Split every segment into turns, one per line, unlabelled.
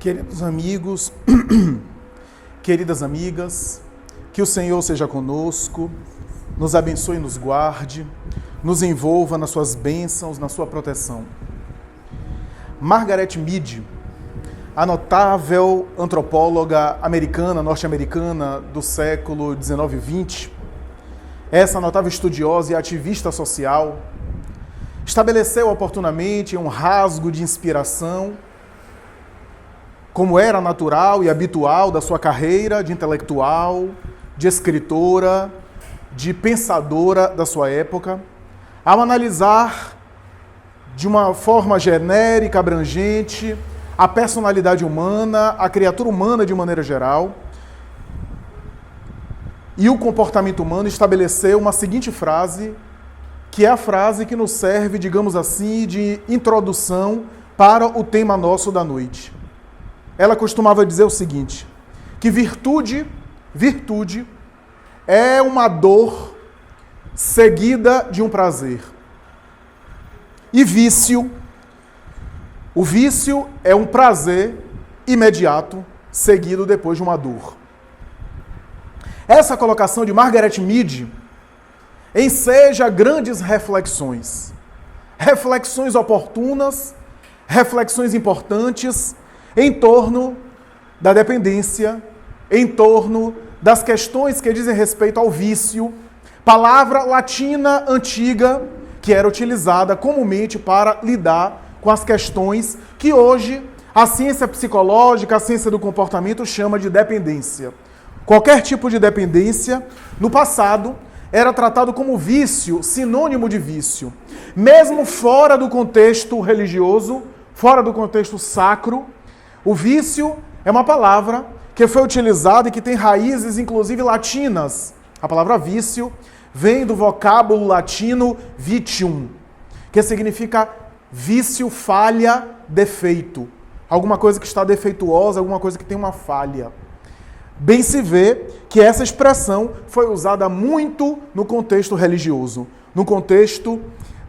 Queridos amigos, queridas amigas, que o Senhor seja conosco, nos abençoe e nos guarde, nos envolva nas suas bênçãos, na sua proteção. Margaret Mead, a notável antropóloga americana, norte-americana do século XIX e XX, essa notável estudiosa e ativista social, estabeleceu oportunamente um rasgo de inspiração, como era natural e habitual da sua carreira de intelectual, de escritora, de pensadora da sua época, ao analisar de uma forma genérica, abrangente, a personalidade humana, a criatura humana de maneira geral, e o comportamento humano, estabeleceu uma seguinte frase, que é a frase que nos serve, digamos assim, de introdução para o tema nosso da noite. Ela costumava dizer o seguinte, que virtude é uma dor seguida de um prazer. E o vício é um prazer imediato, seguido depois de uma dor. Essa colocação de Margaret Mead enseja grandes reflexões. Reflexões oportunas, reflexões importantes, em torno da dependência, em torno das questões que dizem respeito ao vício, palavra latina antiga que era utilizada comumente para lidar com as questões que hoje a ciência psicológica, a ciência do comportamento chama de dependência. Qualquer tipo de dependência, no passado, era tratado como vício, sinônimo de vício. Mesmo fora do contexto religioso, fora do contexto sacro, o vício é uma palavra que foi utilizada e que tem raízes, inclusive, latinas. A palavra vício vem do vocábulo latino vitium, que significa vício, falha, defeito. Alguma coisa que está defeituosa, alguma coisa que tem uma falha. Bem se vê que essa expressão foi usada muito no contexto religioso, no contexto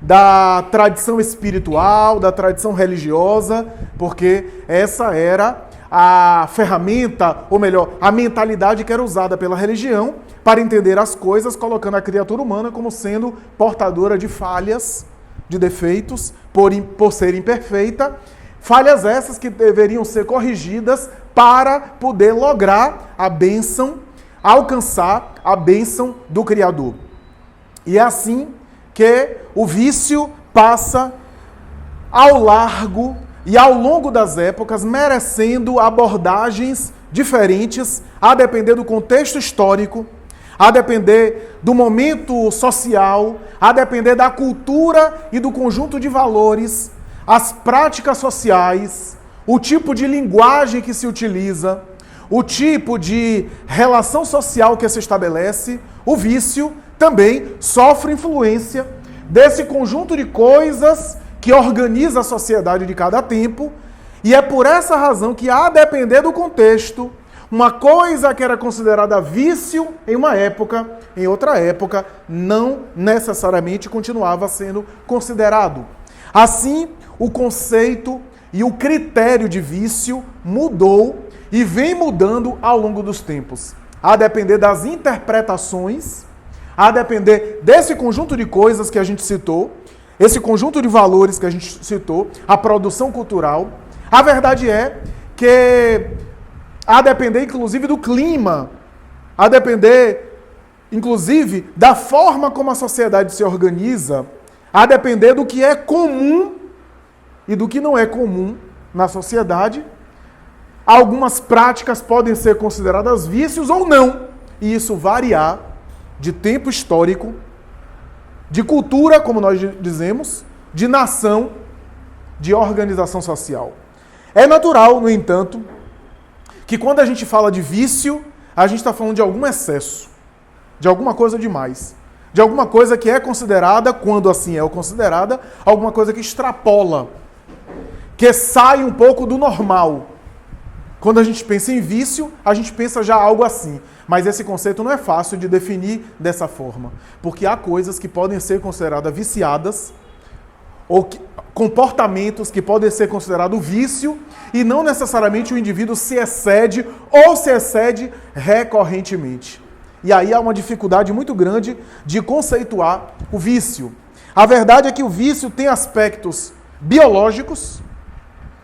da tradição espiritual, da tradição religiosa, porque essa era a ferramenta, ou melhor, a mentalidade que era usada pela religião para entender as coisas, colocando a criatura humana como sendo portadora de falhas, de defeitos, por ser imperfeita, falhas essas que deveriam ser corrigidas para poder lograr a bênção, alcançar a bênção do Criador. E é assim que o vício passa ao largo e ao longo das épocas, merecendo abordagens diferentes, a depender do contexto histórico, a depender do momento social, a depender da cultura e do conjunto de valores, as práticas sociais, o tipo de linguagem que se utiliza, o tipo de relação social que se estabelece. O vício também sofre influência desse conjunto de coisas que organiza a sociedade de cada tempo, e é por essa razão que, a depender do contexto, uma coisa que era considerada vício em uma época, em outra época, não necessariamente continuava sendo considerado. Assim, o conceito e o critério de vício mudou e vem mudando ao longo dos tempos, a depender das interpretações, a depender desse conjunto de coisas que a gente citou, esse conjunto de valores que a gente citou, a produção cultural. A verdade é que, a depender inclusive do clima, a depender inclusive da forma como a sociedade se organiza, a depender do que é comum e do que não é comum na sociedade, algumas práticas podem ser consideradas vícios ou não, e isso variar de tempo histórico, de cultura, como nós dizemos, de nação, de organização social. É natural, no entanto, que quando a gente fala de vício, a gente está falando de algum excesso, de alguma coisa demais, de alguma coisa que é considerada, quando assim é considerada, alguma coisa que extrapola, que sai um pouco do normal. Quando a gente pensa em vício, a gente pensa já algo assim. Mas esse conceito não é fácil de definir dessa forma. Porque há coisas que podem ser consideradas viciadas, ou comportamentos que podem ser considerados vício, e não necessariamente o indivíduo se excede ou se excede recorrentemente. E aí há uma dificuldade muito grande de conceituar o vício. A verdade é que o vício tem aspectos biológicos,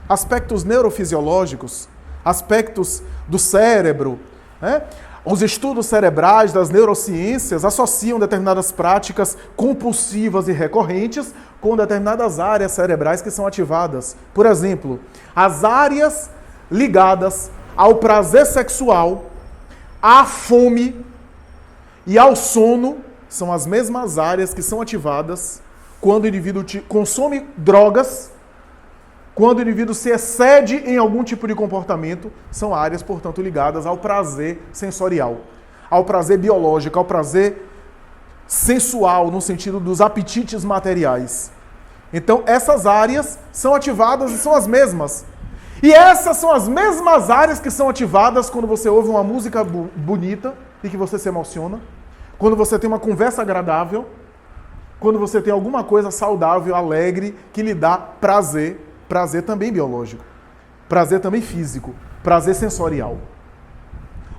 aspectos neurofisiológicos, aspectos do cérebro, né? Os estudos cerebrais das neurociências associam determinadas práticas compulsivas e recorrentes com determinadas áreas cerebrais que são ativadas. Por exemplo, as áreas ligadas ao prazer sexual, à fome e ao sono são as mesmas áreas que são ativadas quando o indivíduo consome drogas, quando o indivíduo se excede em algum tipo de comportamento, são áreas, portanto, ligadas ao prazer sensorial, ao prazer biológico, ao prazer sensual, no sentido dos apetites materiais. Então, essas áreas são ativadas e são as mesmas. E essas são as mesmas áreas que são ativadas quando você ouve uma música bonita e que você se emociona, quando você tem uma conversa agradável, quando você tem alguma coisa saudável, alegre, que lhe dá prazer. Prazer também biológico, prazer também físico, prazer sensorial.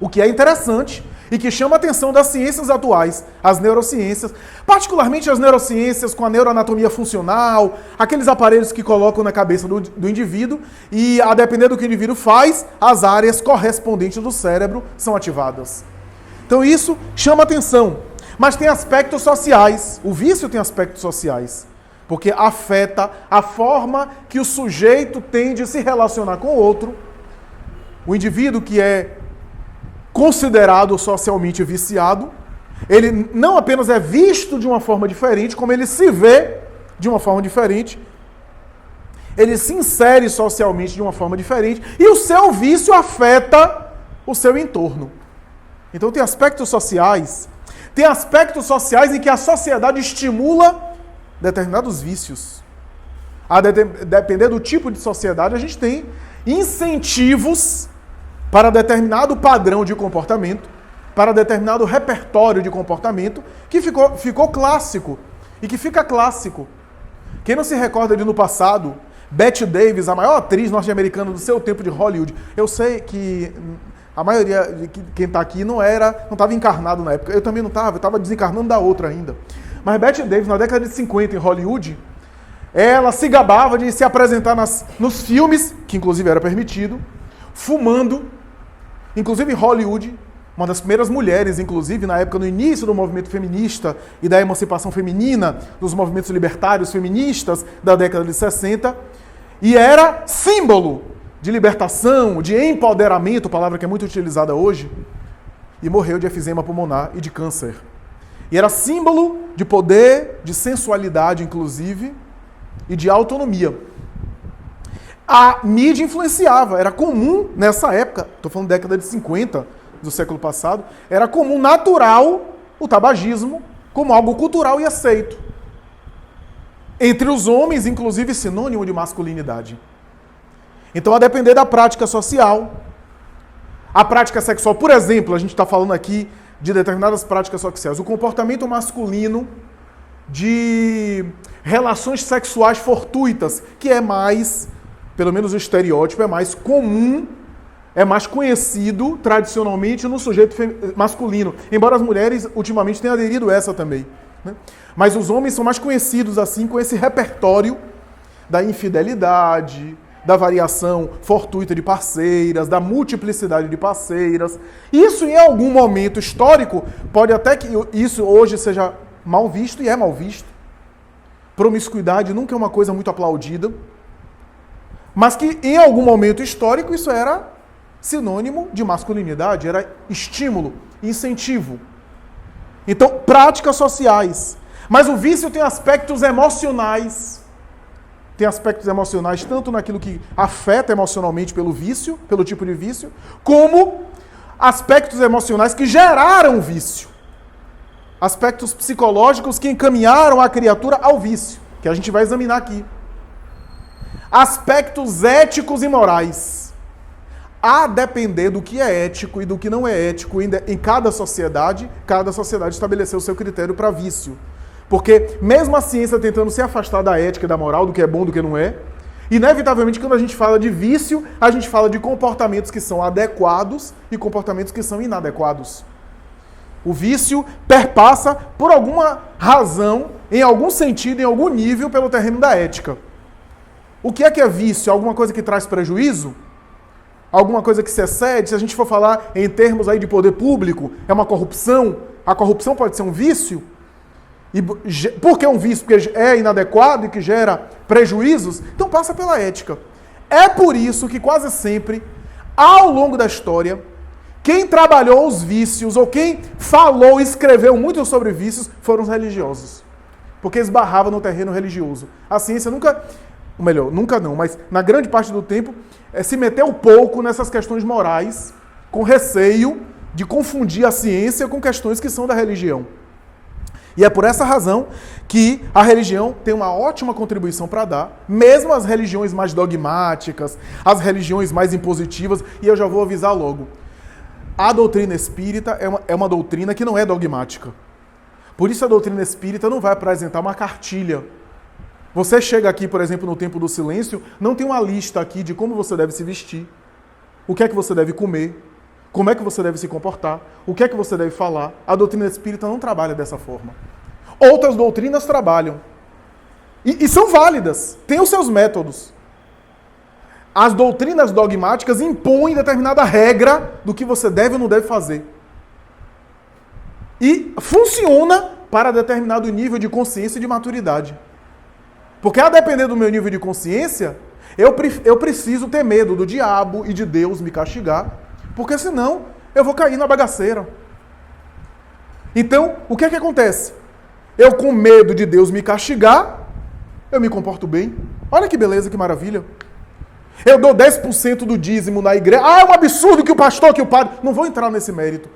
O que é interessante e que chama a atenção das ciências atuais, as neurociências, particularmente as neurociências com a neuroanatomia funcional, aqueles aparelhos que colocam na cabeça do indivíduo e, a depender do que o indivíduo faz, as áreas correspondentes do cérebro são ativadas. Então isso chama a atenção, mas tem aspectos sociais, o vício tem aspectos sociais. Porque afeta a forma que o sujeito tem de se relacionar com o outro. O indivíduo que é considerado socialmente viciado, ele não apenas é visto de uma forma diferente, como ele se vê de uma forma diferente, ele se insere socialmente de uma forma diferente, e o seu vício afeta o seu entorno. Então tem aspectos sociais em que a sociedade estimula determinados vícios. A depender do tipo de sociedade, a gente tem incentivos para determinado padrão de comportamento, para determinado repertório de comportamento, que ficou clássico e que fica clássico. Quem não se recorda de no passado, Bette Davis, a maior atriz norte-americana do seu tempo de Hollywood, eu sei que a maioria de quem está aqui não estava encarnado na época, eu também não estava, eu estava desencarnando da outra ainda. Mas Bette Davis, na década de 50, em Hollywood, ela se gabava de se apresentar nos filmes, que inclusive era permitido, fumando. Inclusive em Hollywood, uma das primeiras mulheres, inclusive, na época, no início do movimento feminista e da emancipação feminina, dos movimentos libertários feministas da década de 60, e era símbolo de libertação, de empoderamento, palavra que é muito utilizada hoje, e morreu de efizema pulmonar e de câncer. E era símbolo de poder, de sensualidade, inclusive, e de autonomia. A mídia influenciava, era comum nessa época, estou falando década de 50 do século passado, era comum, natural, o tabagismo como algo cultural e aceito. Entre os homens, inclusive, sinônimo de masculinidade. Então, a depender da prática social, a prática sexual, por exemplo, a gente está falando aqui de determinadas práticas sociais, o comportamento masculino de relações sexuais fortuitas, que é mais, pelo menos o estereótipo, é mais comum, é mais conhecido tradicionalmente no sujeito masculino, embora as mulheres ultimamente tenham aderido a essa também, né? Mas os homens são mais conhecidos assim com esse repertório da infidelidade, da variação fortuita de parceiras, da multiplicidade de parceiras. Isso, em algum momento histórico, pode até que isso hoje seja mal visto, e é mal visto. Promiscuidade nunca é uma coisa muito aplaudida, mas que, em algum momento histórico, isso era sinônimo de masculinidade, era estímulo, incentivo. Então, práticas sociais. Mas o vício tem aspectos emocionais. Tem aspectos emocionais tanto naquilo que afeta emocionalmente pelo vício, pelo tipo de vício, como aspectos emocionais que geraram o vício. Aspectos psicológicos que encaminharam a criatura ao vício, que a gente vai examinar aqui. Aspectos éticos e morais. A depender do que é ético e do que não é ético em cada sociedade estabeleceu o seu critério para vício. Porque mesmo a ciência tentando se afastar da ética e da moral, do que é bom, do que não é, Inevitavelmente, quando a gente fala de vício, a gente fala de comportamentos que são adequados e comportamentos que são inadequados. O vício perpassa, por alguma razão, em algum sentido, em algum nível, pelo terreno da ética. O que é vício? Alguma coisa que traz prejuízo? Alguma coisa que se excede? Se a gente for falar em termos aí de poder público, é uma corrupção? A corrupção pode ser um vício? E por que um vício? Porque é inadequado e que gera prejuízos? Então passa pela ética. É por isso que quase sempre, ao longo da história, quem trabalhou os vícios, ou quem falou e escreveu muito sobre vícios, foram os religiosos. Porque esbarrava no terreno religioso. A ciência nunca, ou melhor, nunca não, mas na grande parte do tempo, se meteu pouco nessas questões morais, com receio de confundir a ciência com questões que são da religião. E é por essa razão que a religião tem uma ótima contribuição para dar, mesmo as religiões mais dogmáticas, as religiões mais impositivas, e eu já vou avisar logo. A doutrina espírita é uma doutrina que não é dogmática. Por isso a doutrina espírita não vai apresentar uma cartilha. Você chega aqui, por exemplo, no Templo do Silêncio, não tem uma lista aqui de como você deve se vestir, o que é que você deve comer, como é que você deve se comportar, o que é que você deve falar. A doutrina espírita não trabalha dessa forma. Outras doutrinas trabalham. E são válidas, têm os seus métodos. As doutrinas dogmáticas impõem determinada regra do que você deve ou não deve fazer. E funciona para determinado nível de consciência e de maturidade. Porque a depender do meu nível de consciência, eu preciso ter medo do diabo e de Deus me castigar, porque senão eu vou cair na bagaceira. Então, o que é que acontece? Eu, com medo de Deus me castigar, eu me comporto bem. Olha que beleza, que maravilha. Eu dou 10% do dízimo na igreja. Ah, é um absurdo que o pastor, que o padre... Não vou entrar nesse mérito.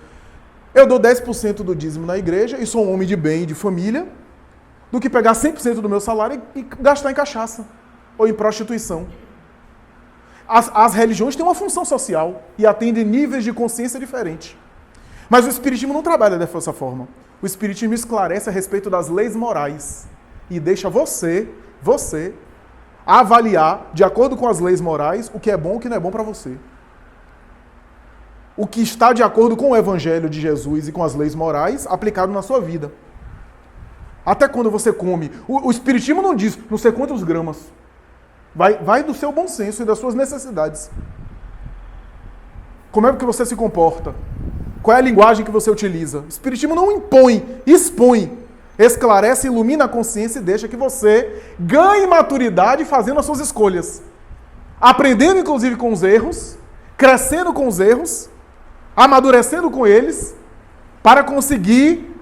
Eu dou 10% do dízimo na igreja e sou um homem de bem e de família, do que pegar 100% do meu salário e gastar em cachaça ou em prostituição. As religiões têm uma função social e atendem níveis de consciência diferentes. Mas o Espiritismo não trabalha dessa forma. O Espiritismo esclarece a respeito das leis morais e deixa você avaliar, de acordo com as leis morais, o que é bom e o que não é bom para você. O que está de acordo com o Evangelho de Jesus e com as leis morais aplicado na sua vida. Até quando você come. O Espiritismo não diz não sei quantos gramas. Vai do seu bom senso e das suas necessidades. Como é que você se comporta? Qual é a linguagem que você utiliza? O Espiritismo não impõe, expõe, esclarece, ilumina a consciência e deixa que você ganhe maturidade fazendo as suas escolhas. Aprendendo, inclusive, com os erros, crescendo com os erros, amadurecendo com eles, para conseguir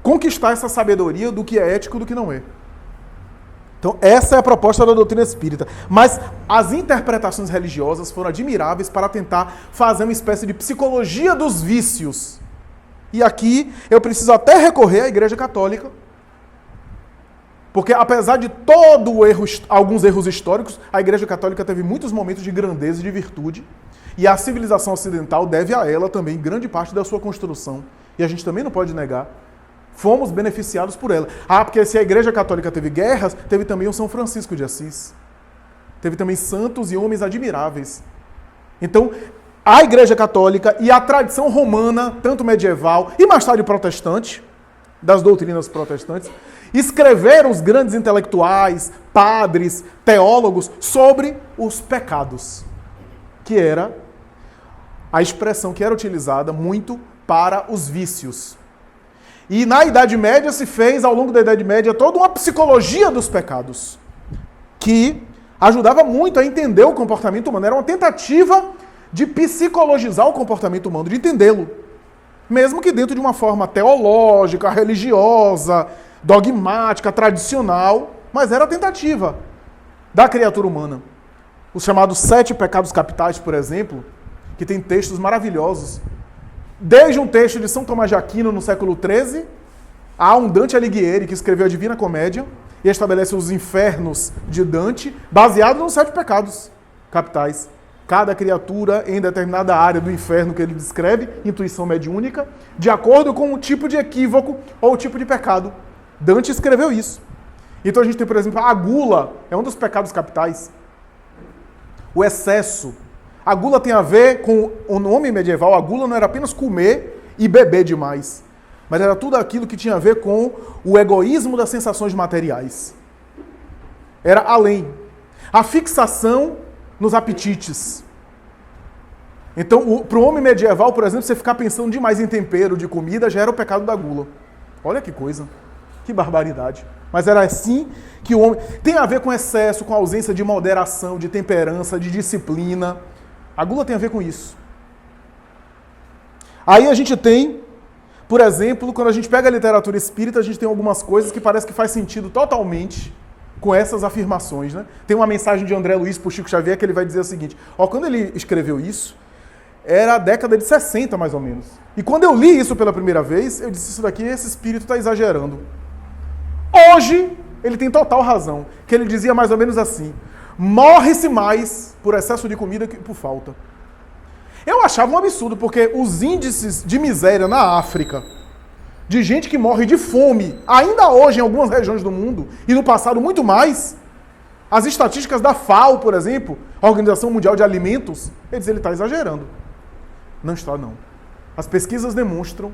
conquistar essa sabedoria do que é ético e do que não é. Então, essa é a proposta da doutrina espírita. Mas as interpretações religiosas foram admiráveis para tentar fazer uma espécie de psicologia dos vícios. E aqui eu preciso até recorrer à Igreja Católica, porque apesar de todo o erro, alguns erros históricos, a Igreja Católica teve muitos momentos de grandeza e de virtude, e a civilização ocidental deve a ela também grande parte da sua construção. E a gente também não pode negar. Fomos beneficiados por ela. Ah, porque se a Igreja Católica teve guerras, teve também o São Francisco de Assis. Teve também santos e homens admiráveis. Então, a Igreja Católica e a tradição romana, tanto medieval e mais tarde protestante, das doutrinas protestantes, escreveram os grandes intelectuais, padres, teólogos sobre os pecados, que era a expressão que era utilizada muito para os vícios. E na Idade Média se fez, ao longo da Idade Média, toda uma psicologia dos pecados, que ajudava muito a entender o comportamento humano. Era uma tentativa de psicologizar o comportamento humano, de entendê-lo. Mesmo que dentro de uma forma teológica, religiosa, dogmática, tradicional, mas era a tentativa da criatura humana. Os chamados 7 pecados capitais, por exemplo, que tem textos maravilhosos. Desde um texto de São Tomás de Aquino, no século XIII, há um Dante Alighieri, que escreveu a Divina Comédia, e estabelece os infernos de Dante, baseado nos 7 pecados capitais. Cada criatura em determinada área do inferno que ele descreve, intuição mediúnica, de acordo com o tipo de equívoco ou o tipo de pecado. Dante escreveu isso. Então a gente tem, por exemplo, a gula, é um dos pecados capitais. O excesso. A gula tem a ver com o nome medieval, a gula não era apenas comer e beber demais, mas era tudo aquilo que tinha a ver com o egoísmo das sensações materiais. Era além. A fixação nos apetites. Então, para o homem medieval, por exemplo, você ficar pensando demais em tempero de comida já era o pecado da gula. Olha que coisa, que barbaridade. Mas era assim que o homem... Tem a ver com excesso, com ausência de moderação, de temperança, de disciplina. A gula tem a ver com isso. Aí a gente tem, por exemplo, quando a gente pega a literatura espírita, a gente tem algumas coisas que parece que faz sentido totalmente com essas afirmações, né? Tem uma mensagem de André Luiz para o Chico Xavier que ele vai dizer o seguinte, quando ele escreveu isso, era a década de 60, mais ou menos. E quando eu li isso pela primeira vez, eu disse, isso daqui, esse espírito está exagerando. Hoje, ele tem total razão, que ele dizia mais ou menos assim, morre-se mais por excesso de comida que por falta. Eu achava um absurdo, porque os índices de miséria na África, de gente que morre de fome, ainda hoje em algumas regiões do mundo, e no passado muito mais, as estatísticas da FAO, por exemplo, a Organização Mundial de Alimentos, ele está exagerando. Não está, não. As pesquisas demonstram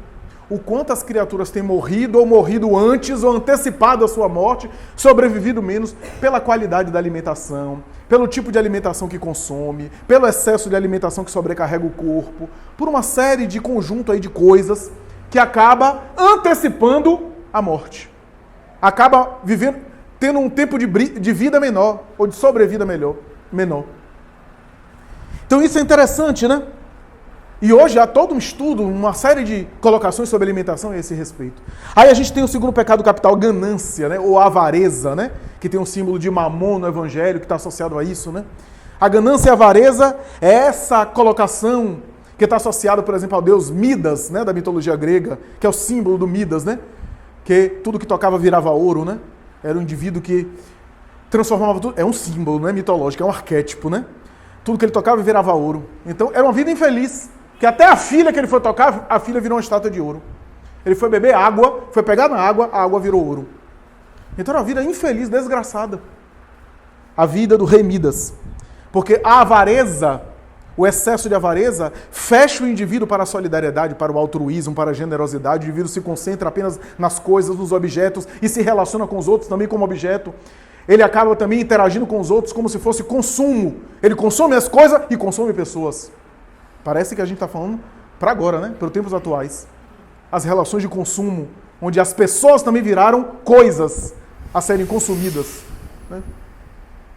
o quanto as criaturas têm morrido, ou morrido antes, ou antecipado a sua morte, sobrevivido menos pela qualidade da alimentação, pelo tipo de alimentação que consome, pelo excesso de alimentação que sobrecarrega o corpo, por uma série de conjunto aí de coisas que acaba antecipando a morte. Acaba vivendo, tendo um tempo de vida menor, ou de sobrevida menor. Então isso é interessante, né? E hoje há todo um estudo, uma série de colocações sobre alimentação a esse respeito. Aí a gente tem o segundo pecado capital, ganância, né? Ou avareza, né? Que tem um símbolo de mamon no evangelho, que está associado a isso, né? A ganância e a avareza é essa colocação que está associada, por exemplo, ao deus Midas, né? Da mitologia grega, que é o símbolo do Midas, né? Que tudo que tocava virava ouro, né? Era um indivíduo que transformava tudo. É um símbolo, né? Mitológico, é um arquétipo, né? Tudo que ele tocava virava ouro. Então, era uma vida infeliz. Que até a filha que ele foi tocar, a filha virou uma estátua de ouro. Ele foi beber água, foi pegar na água, a água virou ouro. Então era uma vida infeliz, desgraçada. A vida do rei Midas. Porque a avareza, o excesso de avareza, fecha o indivíduo para a solidariedade, para o altruísmo, para a generosidade. O indivíduo se concentra apenas nas coisas, nos objetos, e se relaciona com os outros também como objeto. Ele acaba também interagindo com os outros como se fosse consumo. Ele consome as coisas e consome pessoas. Parece que a gente está falando para agora, né? Para os tempos atuais. As relações de consumo, onde as pessoas também viraram coisas a serem consumidas. Né?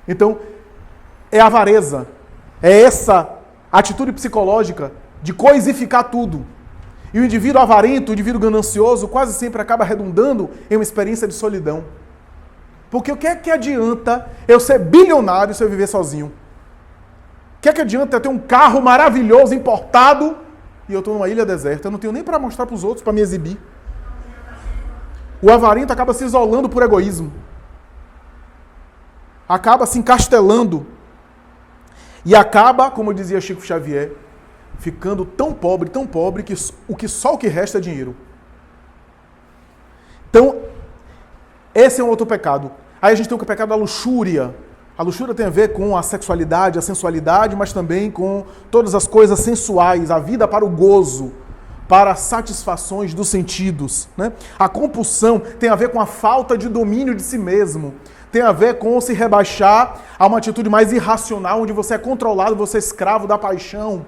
Então, é avareza. É essa atitude psicológica de coisificar tudo. E o indivíduo avarento, o indivíduo ganancioso, quase sempre acaba redundando em uma experiência de solidão. Porque o que é que adianta eu ser bilionário se eu viver sozinho? O que é que adianta eu ter um carro maravilhoso, importado, e eu estou numa ilha deserta? Eu não tenho nem para mostrar para os outros, para me exibir. O avarento acaba se isolando por egoísmo. Acaba se encastelando. E acaba, como dizia Chico Xavier, ficando tão pobre, que só o que resta é dinheiro. Então, esse é um outro pecado. Aí a gente tem o pecado da luxúria. A luxúria tem a ver com a sexualidade, a sensualidade, mas também com todas as coisas sensuais, a vida para o gozo, para as satisfações dos sentidos. Né? A compulsão tem a ver com a falta de domínio de si mesmo. Tem a ver com se rebaixar a uma atitude mais irracional, onde você é controlado, você é escravo da paixão.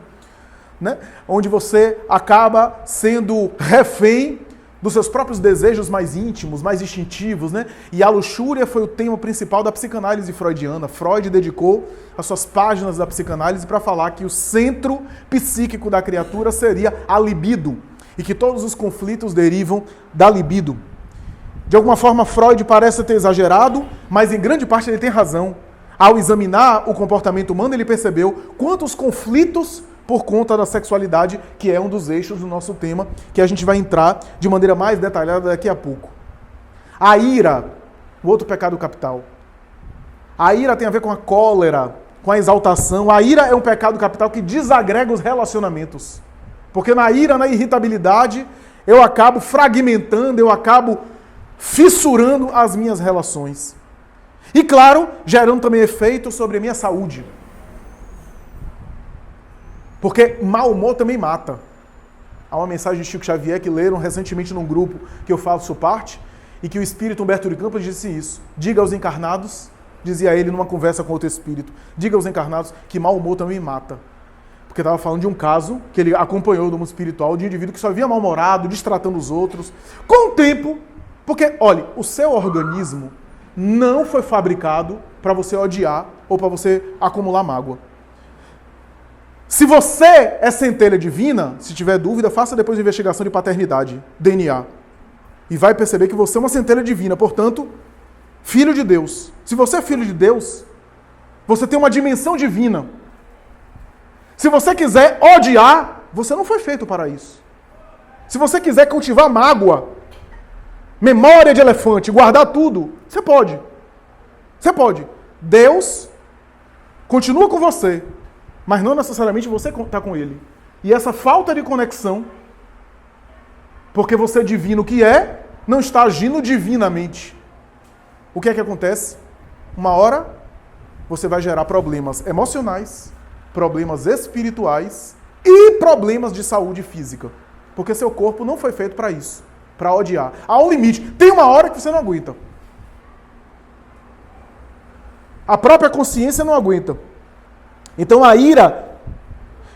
Né? Onde você acaba sendo refém dos seus próprios desejos mais íntimos, mais instintivos, né? E a luxúria foi o tema principal da psicanálise freudiana. Freud dedicou as suas páginas da psicanálise para falar que o centro psíquico da criatura seria a libido e que todos os conflitos derivam da libido. De alguma forma, Freud parece ter exagerado, mas em grande parte ele tem razão. Ao examinar o comportamento humano, ele percebeu quantos conflitos por conta da sexualidade, que é um dos eixos do nosso tema, que a gente vai entrar de maneira mais detalhada daqui a pouco. A ira, o outro pecado capital. A ira tem a ver com a cólera, com a exaltação. A ira é um pecado capital que desagrega os relacionamentos. Porque na ira, na irritabilidade, eu acabo fragmentando, eu acabo fissurando as minhas relações. E claro, gerando também efeito sobre a minha saúde. Porque mau humor também mata. Há uma mensagem de Chico Xavier que leram recentemente num grupo que eu faço parte, e que o espírito Humberto de Campos disse isso. Diga aos encarnados, dizia ele numa conversa com outro espírito, diga aos encarnados que mau humor também mata. Porque estava falando de um caso que ele acompanhou do mundo espiritual, de um indivíduo que só via mal-humorado, destratando os outros. Com o tempo, porque, olha, o seu organismo não foi fabricado para você odiar ou para você acumular mágoa. Se você é centelha divina, se tiver dúvida, faça depois uma investigação de paternidade, DNA. E vai perceber que você é uma centelha divina, portanto, filho de Deus. Se você é filho de Deus, você tem uma dimensão divina. Se você quiser odiar, você não foi feito para isso. Se você quiser cultivar mágoa, memória de elefante, guardar tudo, você pode. Você pode. Deus continua com você, mas não necessariamente você está com ele. E essa falta de conexão, porque você é divino que é, não está agindo divinamente. O que é que acontece? Uma hora, você vai gerar problemas emocionais, problemas espirituais e problemas de saúde física. Porque seu corpo não foi feito para isso, para odiar. Há um limite. Tem uma hora que você não aguenta. A própria consciência não aguenta. Então a ira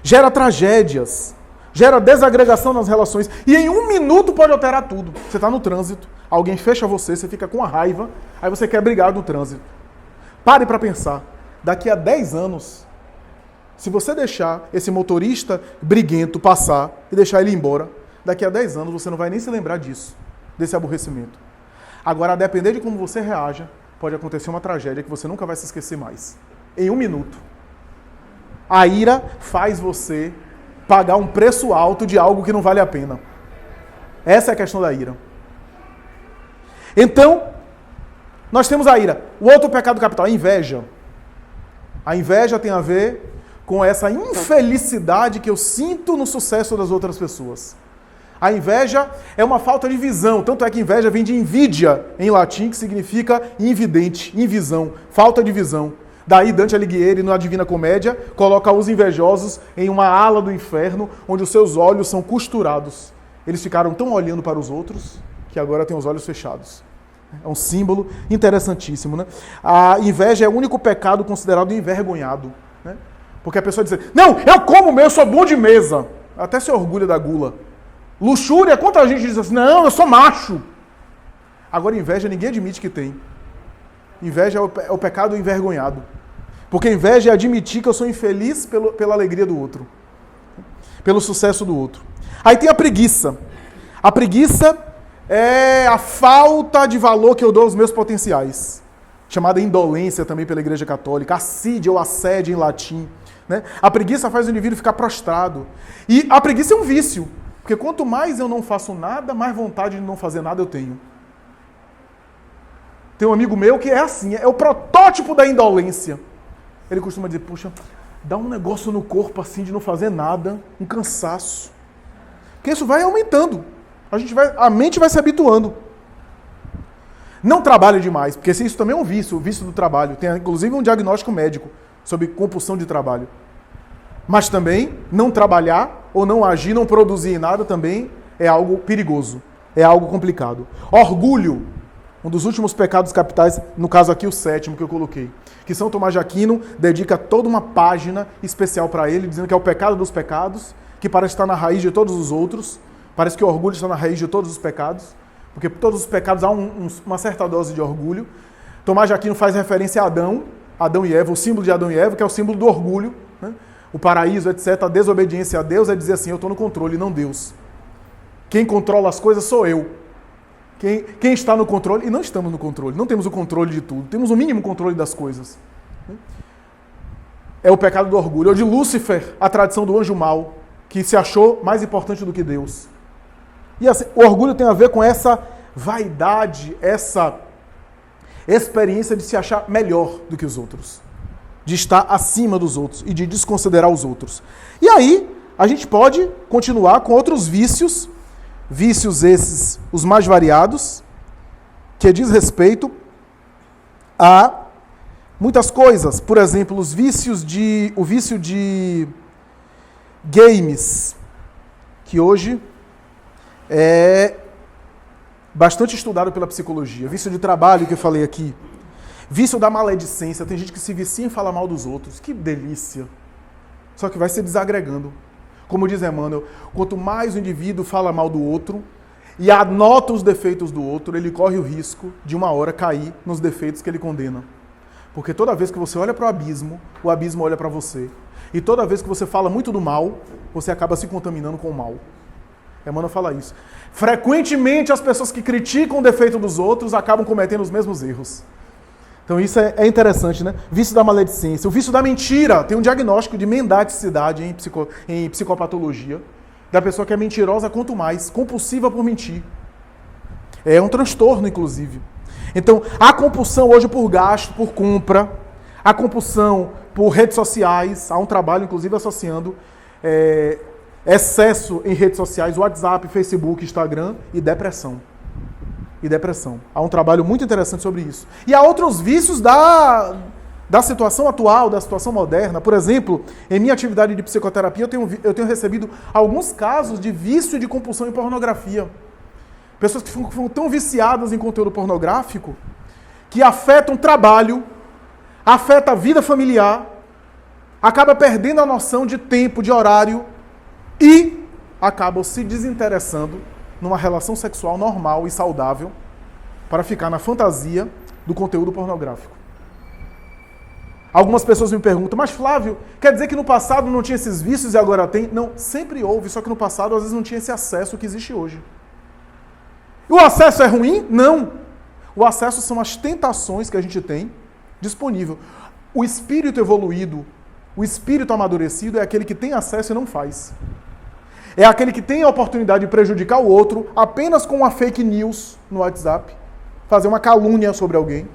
gera tragédias, gera desagregação nas relações. E em 1 minuto pode alterar tudo. Você está no trânsito, alguém fecha você, você fica com a raiva, aí você quer brigar no trânsito. Pare para pensar. Daqui a 10 anos, se você deixar esse motorista briguento passar e deixar ele ir embora, daqui a 10 anos você não vai nem se lembrar disso, desse aborrecimento. Agora, a depender de como você reaja, pode acontecer uma tragédia que você nunca vai se esquecer mais. Em 1 minuto. A ira faz você pagar um preço alto de algo que não vale a pena. Essa é a questão da ira. Então, nós temos a ira. O outro pecado capital, a inveja. A inveja tem a ver com essa infelicidade que eu sinto no sucesso das outras pessoas. A inveja é uma falta de visão, tanto é que inveja vem de invidia, em latim, que significa invidente, invisão, falta de visão. Daí Dante Alighieri, na Divina Comédia, coloca os invejosos em uma ala do inferno, onde os seus olhos são costurados. Eles ficaram tão olhando para os outros, que agora têm os olhos fechados. É um símbolo interessantíssimo, né? A inveja é o único pecado considerado envergonhado, né? Porque a pessoa diz, não, eu como mesmo, eu sou bom de mesa. Até se orgulha da gula. Luxúria, quanta gente diz assim, não, eu sou macho. Agora inveja ninguém admite que tem. Inveja é o pecado envergonhado. Porque inveja é admitir que eu sou infeliz pela alegria do outro. Pelo sucesso do outro. Aí tem a preguiça. A preguiça é a falta de valor que eu dou aos meus potenciais. Chamada indolência também pela Igreja Católica. Assídia ou assédio em latim. Né? A preguiça faz o indivíduo ficar prostrado. E a preguiça é um vício. Porque quanto mais eu não faço nada, mais vontade de não fazer nada eu tenho. Tem um amigo meu que é assim, é o protótipo da indolência. Ele costuma dizer, puxa, dá um negócio no corpo assim de não fazer nada, um cansaço. Porque isso vai aumentando. A mente vai se habituando. Não trabalhe demais, porque isso também é um vício, o vício do trabalho. Tem inclusive um diagnóstico médico sobre compulsão de trabalho. Mas também não trabalhar ou não agir, não produzir nada também é algo perigoso, é algo complicado. Orgulho. Um dos últimos pecados capitais, no caso aqui o 7º que eu coloquei, que São Tomás de Aquino dedica toda uma página especial para ele, dizendo que é o pecado dos pecados, que parece estar na raiz de todos os outros, parece que o orgulho está na raiz de todos os pecados, porque todos os pecados há uma certa dose de orgulho. Tomás de Aquino faz referência a Adão e Eva, o símbolo de Adão e Eva, que é o símbolo do orgulho, né? O paraíso, etc., a desobediência a Deus é dizer assim, eu estou no controle, não Deus. Quem controla as coisas sou eu. Quem está no controle, e não estamos no controle, não temos o controle de tudo, temos o mínimo controle das coisas. É o pecado do orgulho. Ou de Lúcifer, a tradição do anjo mau, que se achou mais importante do que Deus. E assim, o orgulho tem a ver com essa vaidade, essa experiência de se achar melhor do que os outros, de estar acima dos outros e de desconsiderar os outros. E aí, a gente pode continuar com outros vícios esses, os mais variados, que diz respeito a muitas coisas. Por exemplo, o vício de games, que hoje é bastante estudado pela psicologia. Vício de trabalho, que eu falei aqui. Vício da maledicência. Tem gente que se vicia em falar mal dos outros. Que delícia. Só que vai se desagregando. Como diz Emmanuel, quanto mais o indivíduo fala mal do outro e anota os defeitos do outro, ele corre o risco de uma hora cair nos defeitos que ele condena. Porque toda vez que você olha para o abismo olha para você. E toda vez que você fala muito do mal, você acaba se contaminando com o mal. Emmanuel fala isso. Frequentemente as pessoas que criticam o defeito dos outros acabam cometendo os mesmos erros. Então isso é interessante, né? Vício da maledicência. O vício da mentira. Tem um diagnóstico de mendaticidade em psicopatologia. Da pessoa que é mentirosa quanto mais, compulsiva por mentir. É um transtorno, inclusive. Então, a compulsão hoje por gasto, por compra, a compulsão por redes sociais, há um trabalho, inclusive, associando excesso em redes sociais, WhatsApp, Facebook, Instagram e depressão. Há um trabalho muito interessante sobre isso. E há outros vícios da situação atual, da situação moderna. Por exemplo, em minha atividade de psicoterapia, eu tenho recebido alguns casos de vício e de compulsão em pornografia. Pessoas que ficam tão viciadas em conteúdo pornográfico que afetam o trabalho, afeta a vida familiar, acaba perdendo a noção de tempo, de horário e acabam se desinteressando numa relação sexual normal e saudável para ficar na fantasia do conteúdo pornográfico. Algumas pessoas me perguntam, mas Flávio, quer dizer que no passado não tinha esses vícios e agora tem? Não, sempre houve, só que no passado às vezes não tinha esse acesso que existe hoje. O acesso é ruim? Não. O acesso são as tentações que a gente tem disponível. O espírito evoluído, o espírito amadurecido é aquele que tem acesso e não faz. É aquele que tem a oportunidade de prejudicar o outro apenas com uma fake news no WhatsApp, fazer uma calúnia sobre alguém,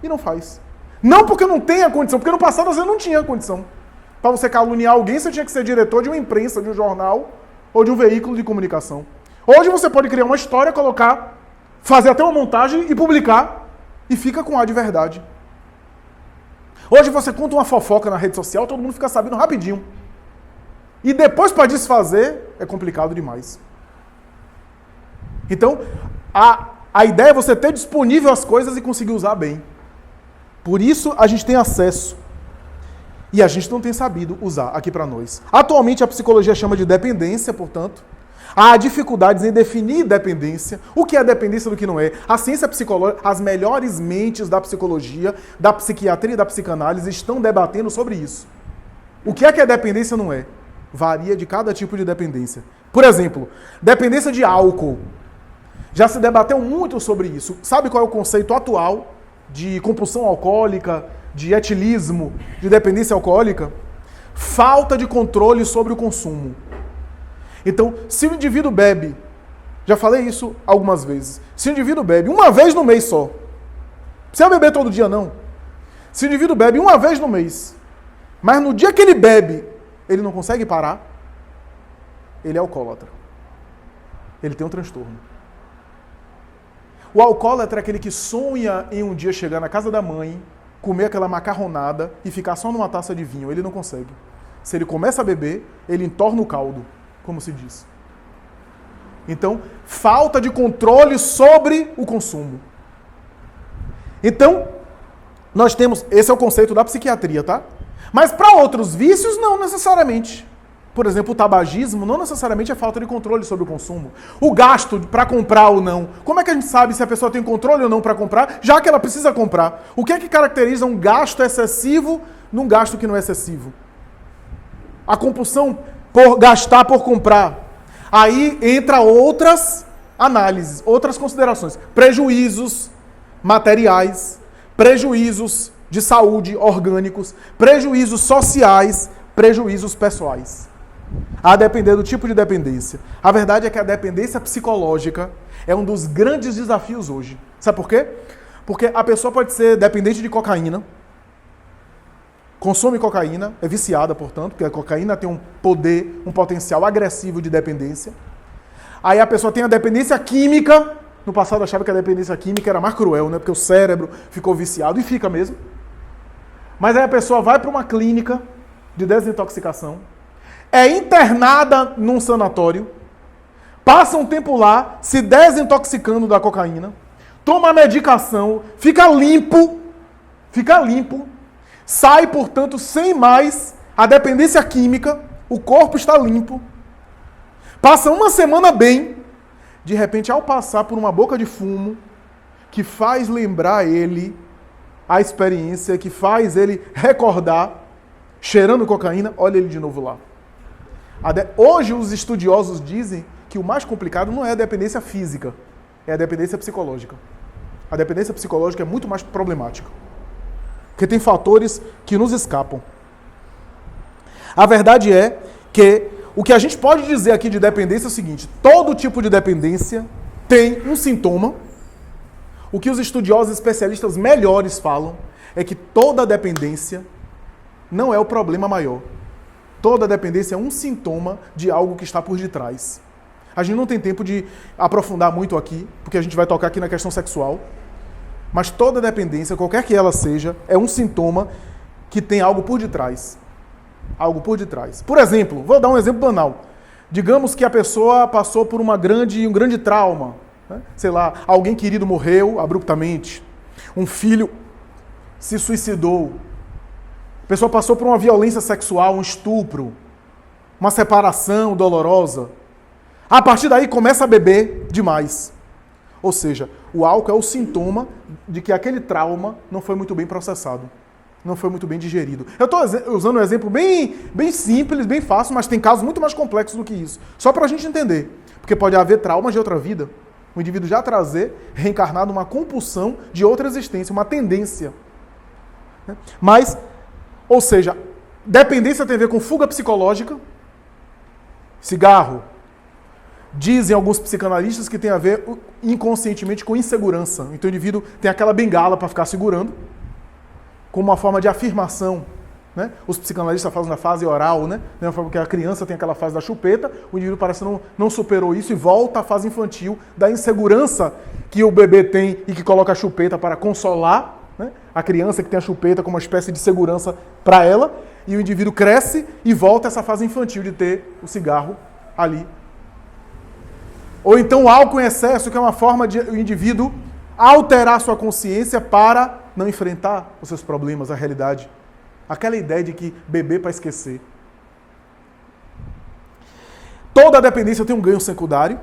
e não faz. Não porque não tenha condição, porque no passado às vezes não tinha condição. Para você caluniar alguém, você tinha que ser diretor de uma imprensa, de um jornal ou de um veículo de comunicação. Hoje você pode criar uma história, colocar, fazer até uma montagem e publicar, e fica com a de verdade. Hoje você conta uma fofoca na rede social, todo mundo fica sabendo rapidinho. E depois para desfazer, é complicado demais. Então, a ideia é você ter disponível as coisas e conseguir usar bem. Por isso a gente tem acesso. E a gente não tem sabido usar aqui para nós. Atualmente a psicologia chama de dependência, portanto. Há dificuldades em definir dependência. O que é dependência do que não é? A ciência psicológica, as melhores mentes da psicologia, da psiquiatria e da psicanálise estão debatendo sobre isso. O que é dependência não é? Varia de cada tipo de dependência. Por exemplo, dependência de álcool. Já se debateu muito sobre isso. Sabe qual é o conceito atual de compulsão alcoólica, de etilismo, de dependência alcoólica? Falta de controle sobre o consumo. Então, se o indivíduo bebe, já falei isso algumas vezes, se o indivíduo bebe uma vez no mês só, não precisa beber todo dia não. Se o indivíduo bebe uma vez no mês, mas no dia que ele bebe, ele não consegue parar, ele é alcoólatra. Ele tem um transtorno. O alcoólatra é aquele que sonha em um dia chegar na casa da mãe, comer aquela macarronada e ficar só numa taça de vinho. Ele não consegue. Se ele começa a beber, ele entorna o caldo, como se diz. Então, falta de controle sobre o consumo. Então, nós temos... Esse é o conceito da psiquiatria, tá? Mas para outros vícios, não necessariamente. Por exemplo, o tabagismo não necessariamente é falta de controle sobre o consumo. O gasto para comprar ou não. Como é que a gente sabe se a pessoa tem controle ou não para comprar, já que ela precisa comprar? O que é que caracteriza um gasto excessivo num gasto que não é excessivo? A compulsão por gastar por comprar. Aí entra outras análises, outras considerações. Prejuízos materiais, prejuízos de saúde orgânicos, prejuízos sociais, prejuízos pessoais. A depender do tipo de dependência. A verdade é que a dependência psicológica é um dos grandes desafios hoje. Sabe por quê? Porque a pessoa pode ser dependente de cocaína, consome cocaína, é viciada, portanto, porque a cocaína tem um poder, um potencial agressivo de dependência. Aí a pessoa tem a dependência química, No passado achava que a dependência química era mais cruel, né? Porque o cérebro ficou viciado, e fica mesmo. Mas aí a pessoa vai para uma clínica de desintoxicação, é internada num sanatório, passa um tempo lá se desintoxicando da cocaína, toma a medicação, fica limpo, sai, portanto, sem mais a dependência química, o corpo está limpo, passa uma semana bem, de repente, ao passar por uma boca de fumo, que faz lembrar ele a experiência, que faz ele recordar, cheirando cocaína, olha ele de novo lá. Hoje os estudiosos dizem que o mais complicado não é a dependência física, é a dependência psicológica. A dependência psicológica é muito mais problemática, porque tem fatores que nos escapam. A verdade é que o que a gente pode dizer aqui de dependência é o seguinte: todo tipo de dependência tem um sintoma. O que os estudiosos especialistas melhores falam é que toda dependência não é o problema maior. Toda dependência é um sintoma de algo que está por detrás. A gente não tem tempo de aprofundar muito aqui, porque a gente vai tocar aqui na questão sexual. Mas toda dependência, qualquer que ela seja, é um sintoma que tem algo por detrás. Algo por detrás. Por exemplo, vou dar um exemplo banal. Digamos que a pessoa passou por um grande trauma. Né? Sei lá, alguém querido morreu abruptamente. Um filho se suicidou. A pessoa passou por uma violência sexual, um estupro, uma separação dolorosa. A partir daí começa a beber demais. Ou seja, o álcool é o sintoma de que aquele trauma não foi muito bem processado, não foi muito bem digerido. Eu estou usando um exemplo bem simples, bem fácil, mas tem casos muito mais complexos do que isso. Só para a gente entender. Porque pode haver traumas de outra vida. O indivíduo já trazer reencarnado uma compulsão de outra existência, uma tendência. Mas, ou seja, dependência tem a ver com fuga psicológica, cigarro. Dizem alguns psicanalistas que tem a ver inconscientemente com insegurança. Então o indivíduo tem aquela bengala para ficar segurando, como uma forma de afirmação. Né? Os psicanalistas falam na fase oral, né? Da mesma forma que a criança tem aquela fase da chupeta, o indivíduo parece que não superou isso e volta à fase infantil da insegurança que o bebê tem e que coloca a chupeta para consolar, né? A criança que tem a chupeta como uma espécie de segurança para ela, e o indivíduo cresce e volta a essa fase infantil de ter o cigarro ali. Ou então o álcool em excesso, que é uma forma de o indivíduo alterar sua consciência para não enfrentar os seus problemas, a realidade. Aquela ideia de que beber para esquecer. Toda dependência tem um ganho secundário.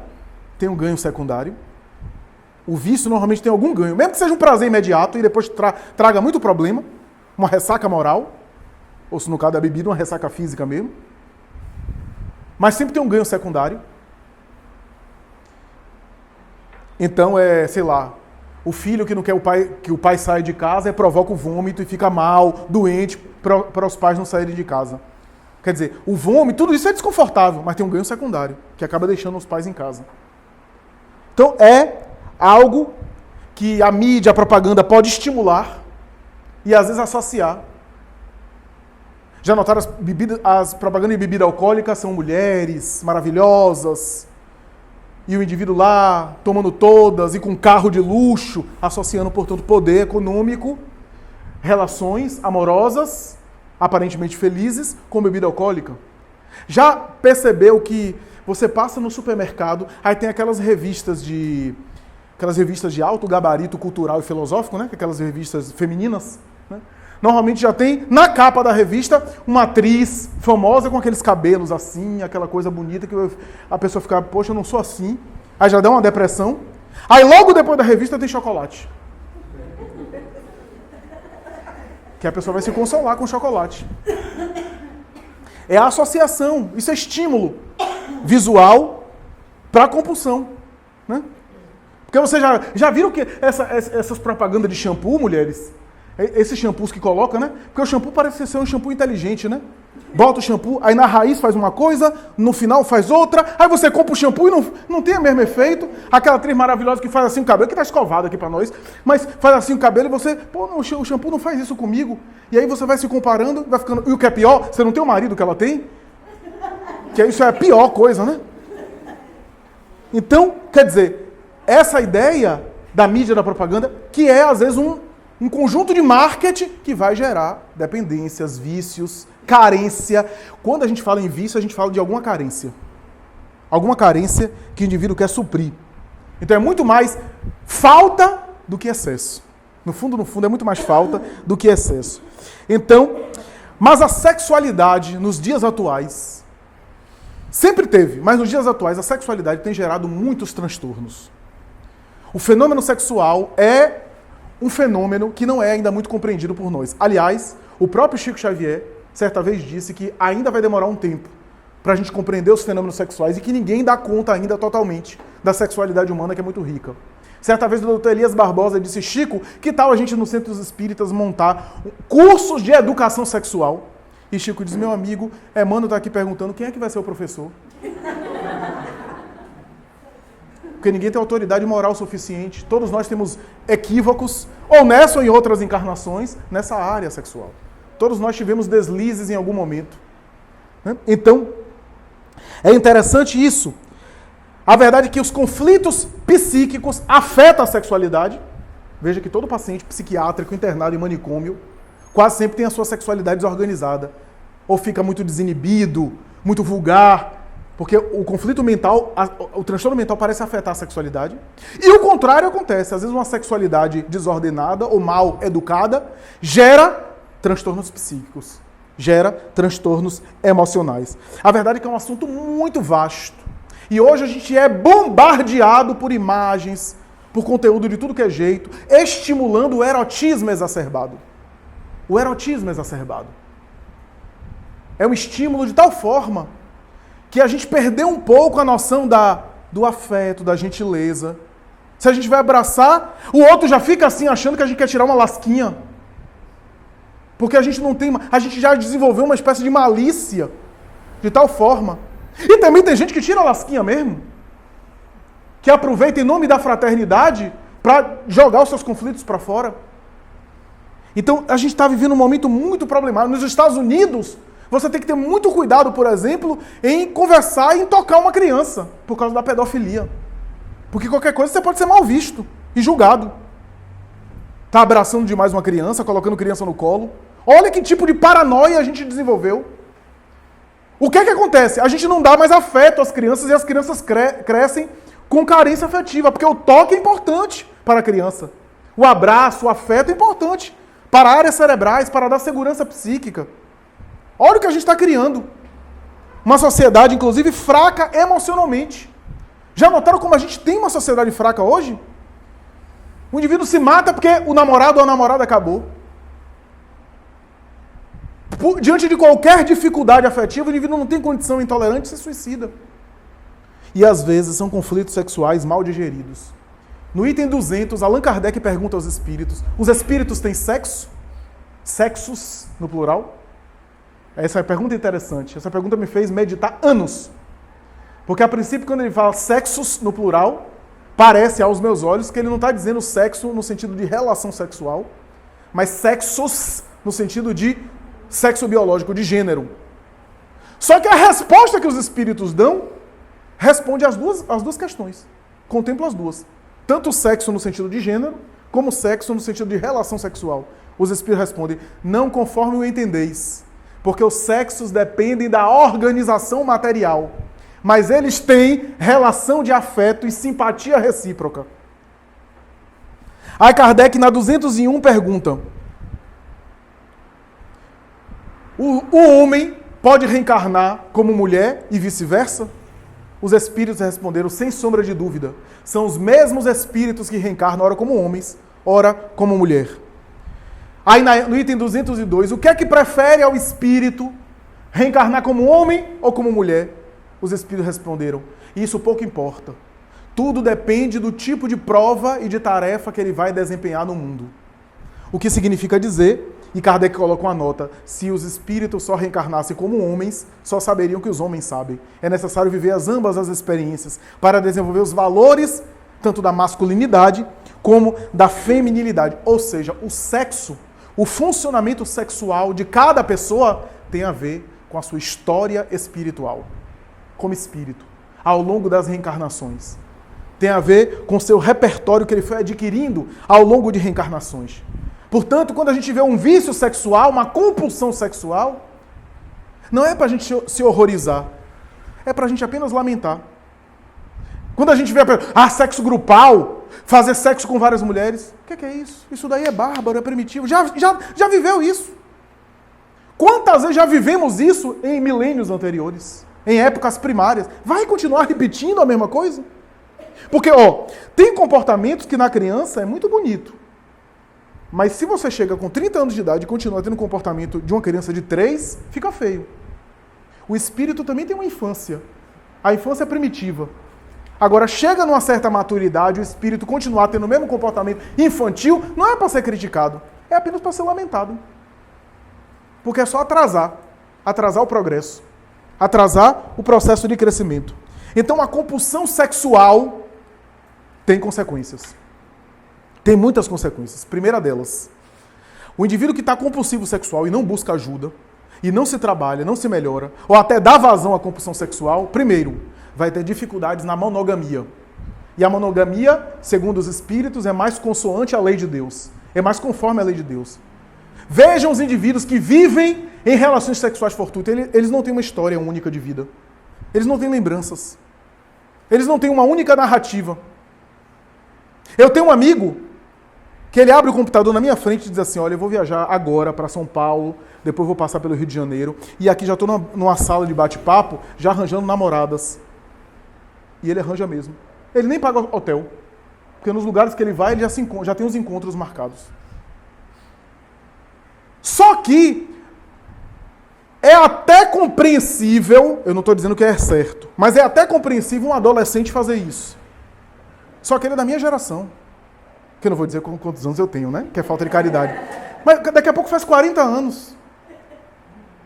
O vício normalmente tem algum ganho. Mesmo que seja um prazer imediato e depois traga muito problema. Uma ressaca moral. Ou se no caso da bebida, uma ressaca física mesmo. Mas sempre tem um ganho secundário. Então, sei lá, o filho que não quer que o pai saia de casa provoca o vômito e fica mal, doente, para os pais não saírem de casa. Quer dizer, o vômito, tudo isso é desconfortável, mas tem um ganho secundário, que acaba deixando os pais em casa. Então, é algo que a mídia, a propaganda pode estimular e às vezes associar. Já notaram as propagandas de bebida alcoólica são mulheres maravilhosas, e o indivíduo lá tomando todas e com carro de luxo, associando, portanto, poder econômico, relações amorosas, aparentemente felizes, com bebida alcoólica. Já percebeu que você passa no supermercado, aí tem aquelas revistas de alto gabarito cultural e filosófico, né? Aquelas revistas femininas, né? Normalmente já tem na capa da revista uma atriz famosa com aqueles cabelos assim, aquela coisa bonita que a pessoa fica, poxa, eu não sou assim. Aí já dá uma depressão. Aí logo depois da revista tem chocolate. Que a pessoa vai se consolar com chocolate. É a associação, isso é estímulo visual para a compulsão. Né? Porque você já viram que essas propagandas de shampoo, mulheres? Esses shampoos que colocam, né? Porque o shampoo parece ser um shampoo inteligente, né? Bota o shampoo, aí na raiz faz uma coisa, no final faz outra, aí você compra o shampoo e não tem o mesmo efeito. Aquela atriz maravilhosa que faz assim o cabelo, que tá escovado aqui pra nós, mas faz assim o cabelo e você, pô, não, o shampoo não faz isso comigo. E aí você vai se comparando, vai ficando... E o que é pior, você não tem o marido que ela tem? Que isso é a pior coisa, né? Então, quer dizer, essa ideia da mídia, da propaganda, que é, às vezes, um conjunto de marketing que vai gerar dependências, vícios, carência. Quando a gente fala em vício, a gente fala de alguma carência. Alguma carência que o indivíduo quer suprir. Então é muito mais falta do que excesso. No fundo, é muito mais falta do que excesso. Então, mas a sexualidade nos dias atuais, sempre teve, mas nos dias atuais a sexualidade tem gerado muitos transtornos. O fenômeno sexual é um fenômeno que não é ainda muito compreendido por nós. Aliás, o próprio Chico Xavier, certa vez, disse que ainda vai demorar um tempo para a gente compreender os fenômenos sexuais e que ninguém dá conta ainda totalmente da sexualidade humana, que é muito rica. Certa vez o Dr. Elias Barbosa disse: Chico, que tal a gente no Centro dos Espíritas montar cursos de educação sexual? E Chico diz: meu amigo, Emmanuel está aqui perguntando quem é que vai ser o professor. Porque ninguém tem autoridade moral suficiente. Todos nós temos equívocos, ou nessa ou em outras encarnações, nessa área sexual. Todos nós tivemos deslizes em algum momento. Então, é interessante isso. A verdade é que os conflitos psíquicos afetam a sexualidade. Veja que todo paciente psiquiátrico internado em manicômio quase sempre tem a sua sexualidade desorganizada. Ou fica muito desinibido, muito vulgar. Porque o conflito mental, o transtorno mental parece afetar a sexualidade. E o contrário acontece. Às vezes uma sexualidade desordenada ou mal educada gera transtornos psíquicos, gera transtornos emocionais. A verdade é que é um assunto muito vasto. E hoje a gente é bombardeado por imagens, por conteúdo de tudo que é jeito, estimulando o erotismo exacerbado. O erotismo exacerbado. É um estímulo de tal forma que a gente perdeu um pouco a noção do afeto, da gentileza. Se a gente vai abraçar, o outro já fica assim, achando que a gente quer tirar uma lasquinha. Porque a gente não tem, a gente já desenvolveu uma espécie de malícia, de tal forma. E também tem gente que tira a lasquinha mesmo. Que aproveita em nome da fraternidade para jogar os seus conflitos para fora. Então, a gente está vivendo um momento muito problemático. Nos Estados Unidos, você tem que ter muito cuidado, por exemplo, em conversar e em tocar uma criança, por causa da pedofilia. Porque qualquer coisa você pode ser mal visto e julgado. Está abraçando demais uma criança, colocando criança no colo. Olha que tipo de paranoia a gente desenvolveu. O que é que acontece? A gente não dá mais afeto às crianças e as crianças crescem com carência afetiva, porque o toque é importante para a criança. O abraço, o afeto é importante para áreas cerebrais, para dar segurança psíquica. Olha o que a gente está criando. Uma sociedade, inclusive, fraca emocionalmente. Já notaram como a gente tem uma sociedade fraca hoje? O indivíduo se mata porque o namorado ou a namorada acabou. Diante de qualquer dificuldade afetiva, o indivíduo não tem condição intolerante e se suicida. E às vezes são conflitos sexuais mal digeridos. No item 200, Allan Kardec pergunta aos espíritos: os espíritos têm sexo? Sexos, no plural? Essa é uma pergunta interessante. Essa pergunta me fez meditar anos. Porque a princípio, quando ele fala sexos, no plural, parece aos meus olhos que ele não está dizendo sexo no sentido de relação sexual, mas sexos no sentido de sexo biológico, de gênero. Só que a resposta que os espíritos dão responde às duas questões. Contempla as duas. Tanto o sexo no sentido de gênero, como o sexo no sentido de relação sexual. Os espíritos respondem: não conforme o entendeis, porque os sexos dependem da organização material, mas eles têm relação de afeto e simpatia recíproca. Aí Kardec, na 201, pergunta: o homem pode reencarnar como mulher e vice-versa? Os espíritos responderam sem sombra de dúvida. São os mesmos espíritos que reencarnam, ora como homens, ora como mulher. Aí no item 202, o que é que prefere ao espírito? Reencarnar como homem ou como mulher? Os espíritos responderam: isso pouco importa. Tudo depende do tipo de prova e de tarefa que ele vai desempenhar no mundo. O que significa dizer, e Kardec coloca uma nota: se os espíritos só reencarnassem como homens, só saberiam que os homens sabem. É necessário viver ambas as experiências para desenvolver os valores, tanto da masculinidade como da feminilidade. Ou seja, o sexo, o funcionamento sexual de cada pessoa tem a ver com a sua história espiritual, como espírito, ao longo das reencarnações. tem a ver com seu repertório que ele foi adquirindo ao longo de reencarnações. Portanto, quando a gente vê um vício sexual, uma compulsão sexual, não é para a gente se horrorizar, é para a gente apenas lamentar. Quando a gente vê sexo grupal, fazer sexo com várias mulheres, o que é isso? Isso daí é bárbaro, é primitivo. Já viveu isso? Quantas vezes já vivemos isso em milênios anteriores? Em épocas primárias? Vai continuar repetindo a mesma coisa? Porque, tem comportamentos que na criança é muito bonito. Mas se você chega com 30 anos de idade e continua tendo o comportamento de uma criança de 3, fica feio. O espírito também tem uma infância. A infância é primitiva. Agora, chega numa certa maturidade, o espírito continuar tendo o mesmo comportamento infantil, não é para ser criticado, é apenas para ser lamentado. Porque é só atrasar o progresso, atrasar o processo de crescimento. Então, a compulsão sexual tem consequências. Tem muitas consequências. Primeira delas, o indivíduo que está compulsivo sexual e não busca ajuda, e não se trabalha, não se melhora, ou até dá vazão à compulsão sexual, primeiro, vai ter dificuldades na monogamia. E a monogamia, segundo os espíritos, é mais consoante à lei de Deus. É mais conforme à lei de Deus. Vejam os indivíduos que vivem em relações sexuais fortuitas. Eles não têm uma história única de vida. Eles não têm lembranças. Eles não têm uma única narrativa. Eu tenho um amigo que ele abre o computador na minha frente e diz assim, olha, eu vou viajar agora para São Paulo, depois vou passar pelo Rio de Janeiro, e aqui já estou numa sala de bate-papo, já arranjando namoradas. E ele arranja mesmo. Ele nem paga hotel. Porque nos lugares que ele vai, ele já tem os encontros marcados. Só que é até compreensível, eu não estou dizendo que é certo, mas é até compreensível um adolescente fazer isso. Só que ele é da minha geração. Que eu não vou dizer quantos anos eu tenho, né? Que é falta de caridade. Mas daqui a pouco faz 40 anos.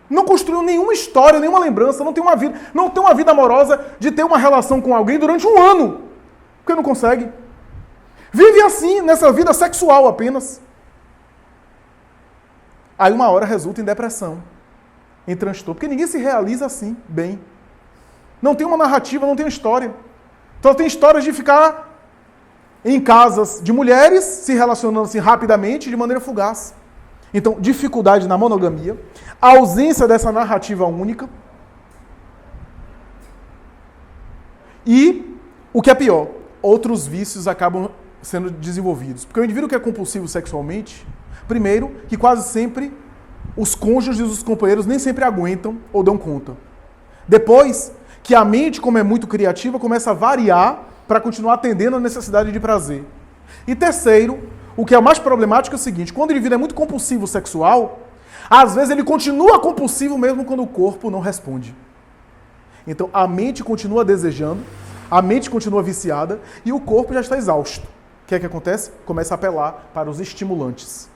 Não construiu nenhuma história, nenhuma lembrança, não tem uma vida amorosa de ter uma relação com alguém durante um ano. Porque não consegue. Vive assim, nessa vida sexual apenas. Aí uma hora resulta em depressão, em transtorno. Porque ninguém se realiza assim, bem. Não tem uma narrativa, não tem uma história. Então tem histórias de ficar em casas de mulheres, se relacionando assim rapidamente, de maneira fugaz. Então, dificuldade na monogamia, a ausência dessa narrativa única e, o que é pior, outros vícios acabam sendo desenvolvidos. Porque o indivíduo que é compulsivo sexualmente, primeiro, que quase sempre os cônjuges e os companheiros nem sempre aguentam ou dão conta. Depois, que a mente, como é muito criativa, começa a variar para continuar atendendo a necessidade de prazer. E terceiro, o que é mais problemático é o seguinte, quando o indivíduo é muito compulsivo sexual, às vezes ele continua compulsivo mesmo quando o corpo não responde. Então a mente continua desejando, a mente continua viciada e o corpo já está exausto. O que é que acontece? Começa a apelar para os estimulantes,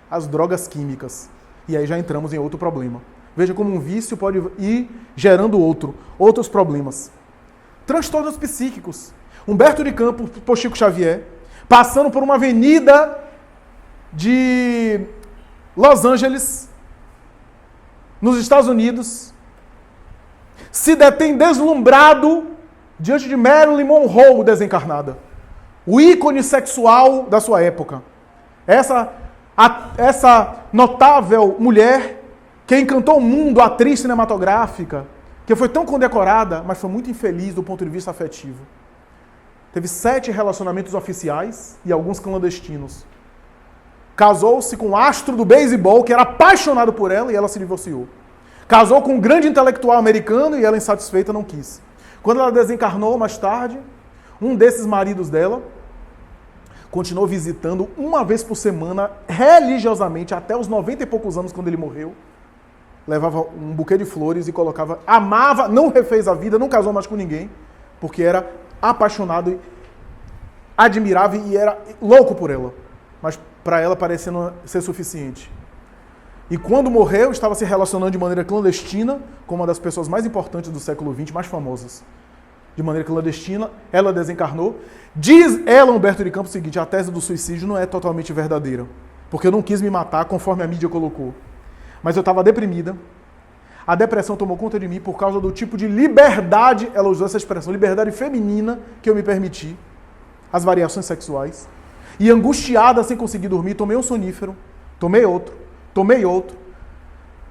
as drogas químicas. E aí já entramos em outro problema. Veja como um vício pode ir gerando outros problemas. Transtornos psíquicos. Humberto de Campos, por Chico Xavier, passando por uma avenida de Los Angeles, nos Estados Unidos, se detém deslumbrado diante de Marilyn Monroe desencarnada. O ícone sexual da sua época. Essa notável mulher que encantou o mundo, atriz cinematográfica, que foi tão condecorada, mas foi muito infeliz do ponto de vista afetivo. Teve 7 relacionamentos oficiais e alguns clandestinos. Casou-se com um astro do beisebol que era apaixonado por ela e ela se divorciou. Casou com um grande intelectual americano e ela, insatisfeita, não quis. Quando ela desencarnou mais tarde, um desses maridos dela continuou visitando uma vez por semana, religiosamente, até os 90 e poucos anos, quando ele morreu. Levava um buquê de flores e colocava, amava, não refez a vida, não casou mais com ninguém, porque era apaixonado, admirava e era louco por ela. Mas para ela parecia não ser suficiente. E quando morreu, estava se relacionando de maneira clandestina com uma das pessoas mais importantes do século XX, mais famosas. De maneira clandestina, ela desencarnou. Diz ela, Humberto de Campos, o seguinte, a tese do suicídio não é totalmente verdadeira, porque eu não quis me matar conforme a mídia colocou. Mas eu estava deprimida. A depressão tomou conta de mim por causa do tipo de liberdade, ela usou essa expressão, liberdade feminina que eu me permiti. as variações sexuais, e angustiada sem conseguir dormir, tomei um sonífero, tomei outro,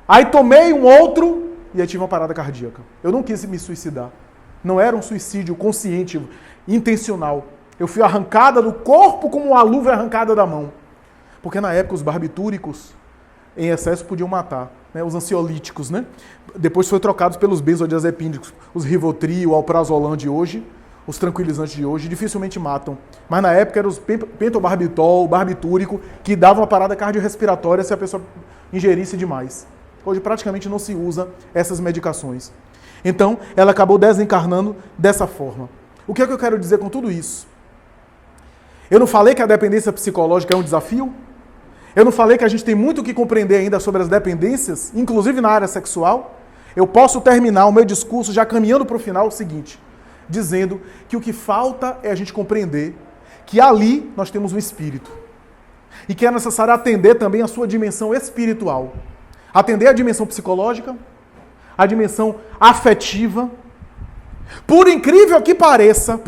aí tomei um outro e aí tive uma parada cardíaca. Eu não quis me suicidar. Não era um suicídio consciente, intencional. Eu fui arrancada do corpo como uma luva arrancada da mão. Porque na época os barbitúricos em excesso podiam matar, né? Os ansiolíticos, né? Depois foi trocados pelos benzodiazepínicos, os Rivotril, o Alprazolam de hoje, os tranquilizantes de hoje, dificilmente matam. Mas na época eram os pentobarbitol, o barbitúrico, que davam uma parada cardiorrespiratória se a pessoa ingerisse demais. Hoje praticamente não se usa essas medicações. Então, ela acabou desencarnando dessa forma. O que é que eu quero dizer com tudo isso? Eu não falei que a dependência psicológica é um desafio? Eu não falei que a gente tem muito o que compreender ainda sobre as dependências, inclusive na área sexual? Eu posso terminar o meu discurso já caminhando para o final o seguinte, dizendo que o que falta é a gente compreender que ali nós temos um espírito. E que é necessário atender também a sua dimensão espiritual. Atender a dimensão psicológica, a dimensão afetiva. Por incrível que pareça,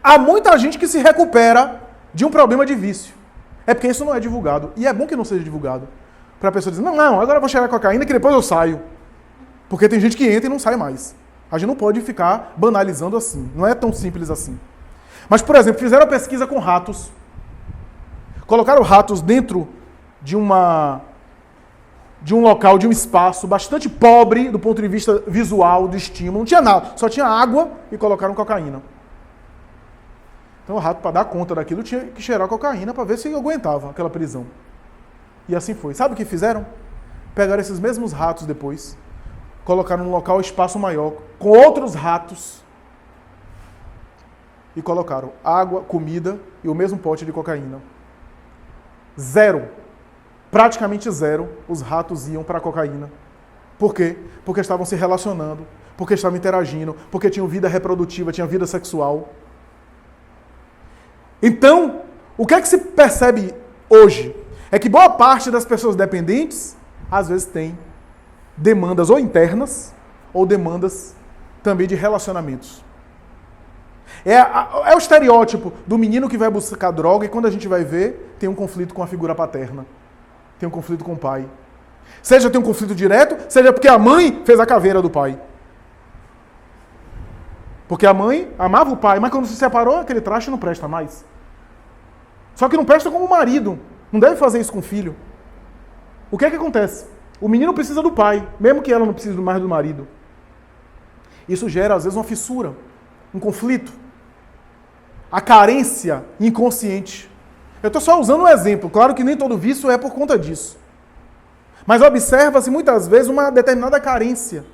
há muita gente que se recupera de um problema de vício. É porque isso não é divulgado. E é bom que não seja divulgado. Para a pessoa dizer, não, agora eu vou cheirar cocaína que depois eu saio. Porque tem gente que entra e não sai mais. A gente não pode ficar banalizando assim. Não é tão simples assim. Mas, por exemplo, fizeram a pesquisa com ratos. Colocaram ratos dentro de um local, de um espaço bastante pobre do ponto de vista visual, do estímulo. Não tinha nada, só tinha água e colocaram cocaína. Então o rato, para dar conta daquilo, tinha que cheirar cocaína para ver se aguentava aquela prisão. E assim foi. Sabe o que fizeram? Pegaram esses mesmos ratos depois, colocaram num local, espaço maior, com outros ratos, e colocaram água, comida e o mesmo pote de cocaína. Zero. Praticamente zero, os ratos iam para a cocaína. Por quê? Porque estavam se relacionando, porque estavam interagindo, porque tinham vida reprodutiva, tinham vida sexual. Então, o que é que se percebe hoje? É que boa parte das pessoas dependentes, às vezes, tem demandas ou internas, ou demandas também de relacionamentos. É o estereótipo do menino que vai buscar droga e quando a gente vai ver, tem um conflito com a figura paterna. Tem um conflito com o pai. Seja tem um conflito direto, seja porque a mãe fez a caveira do pai. Porque a mãe amava o pai, mas quando se separou, aquele traste não presta mais. Só que não presta como marido. Não deve fazer isso com o filho. O que é que acontece? O menino precisa do pai, mesmo que ela não precise mais do marido. Isso gera, às vezes, uma fissura, um conflito. A carência inconsciente. Eu estou só usando um exemplo. Claro que nem todo vício é por conta disso. Mas observa-se muitas vezes uma determinada carência.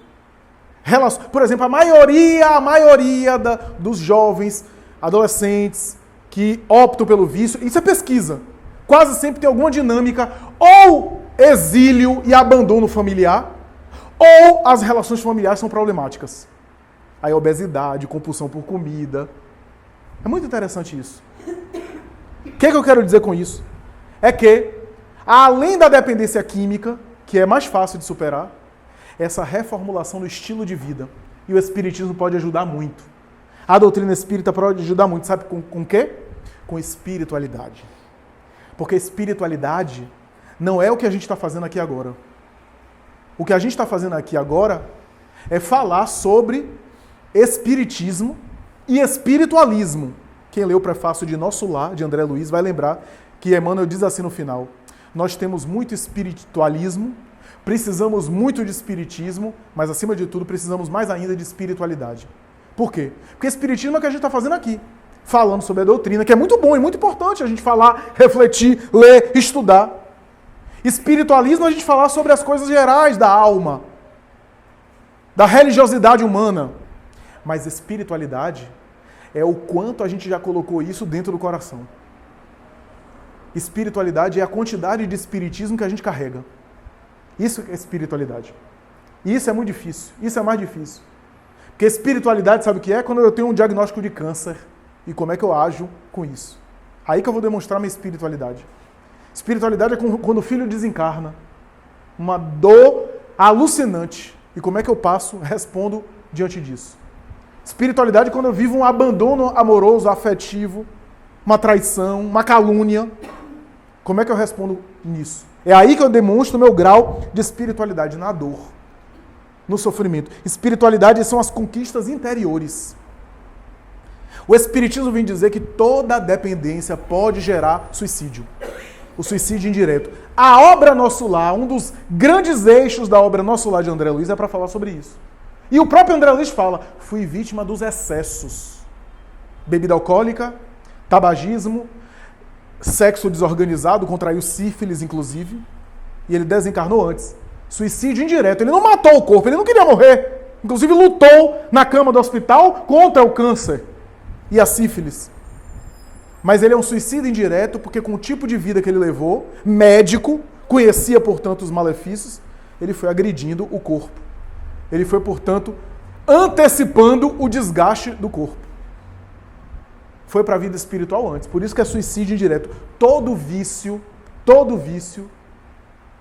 Por exemplo, a maioria dos jovens, adolescentes, que optam pelo vício, isso é pesquisa. Quase sempre tem alguma dinâmica, ou exílio e abandono familiar, ou as relações familiares são problemáticas. Aí obesidade, compulsão por comida. É muito interessante isso. O que eu quero dizer com isso? É que, além da dependência química, que é mais fácil de superar, essa reformulação do estilo de vida. E o Espiritismo pode ajudar muito. A doutrina espírita pode ajudar muito. Sabe com o quê? Com espiritualidade. Porque espiritualidade não é o que a gente está fazendo aqui agora. O que a gente está fazendo aqui agora é falar sobre espiritismo e espiritualismo. Quem leu o prefácio de Nosso Lar, de André Luiz, vai lembrar que Emmanuel diz assim no final: nós temos muito espiritualismo, precisamos muito de espiritismo, mas acima de tudo precisamos mais ainda de espiritualidade. Por quê? Porque espiritismo é o que a gente está fazendo aqui, falando sobre a doutrina, que é muito bom e muito importante a gente falar, refletir, ler, estudar. Espiritualismo é a gente falar sobre as coisas gerais da alma, da religiosidade humana. Mas espiritualidade é o quanto a gente já colocou isso dentro do coração. Espiritualidade é a quantidade de espiritismo que a gente carrega. Isso é espiritualidade. E isso é muito difícil. Isso é mais difícil. Porque espiritualidade, sabe o que é? Quando eu tenho um diagnóstico de câncer e como é que eu ajo com isso. Aí que eu vou demonstrar minha espiritualidade. Espiritualidade é quando o filho desencarna. Uma dor alucinante. E como é que eu respondo diante disso? Espiritualidade é quando eu vivo um abandono amoroso, afetivo, uma traição, uma calúnia. Como é que eu respondo nisso? É aí que eu demonstro o meu grau de espiritualidade, na dor, no sofrimento. Espiritualidade são as conquistas interiores. O Espiritismo vem dizer que toda dependência pode gerar suicídio. O suicídio indireto. A obra Nosso Lar, um dos grandes eixos da obra Nosso Lar de André Luiz é para falar sobre isso. E o próprio André Luiz fala, fui vítima dos excessos. Bebida alcoólica, tabagismo, sexo desorganizado, contraiu sífilis, inclusive, e ele desencarnou antes. Suicídio indireto. Ele não matou o corpo, ele não queria morrer. Inclusive lutou na cama do hospital contra o câncer e a sífilis. Mas ele é um suicídio indireto porque com o tipo de vida que ele levou, médico, conhecia, portanto, os malefícios, ele foi agredindo o corpo. Ele foi, portanto, antecipando o desgaste do corpo. Foi para a vida espiritual antes. Por isso que é suicídio indireto. Todo vício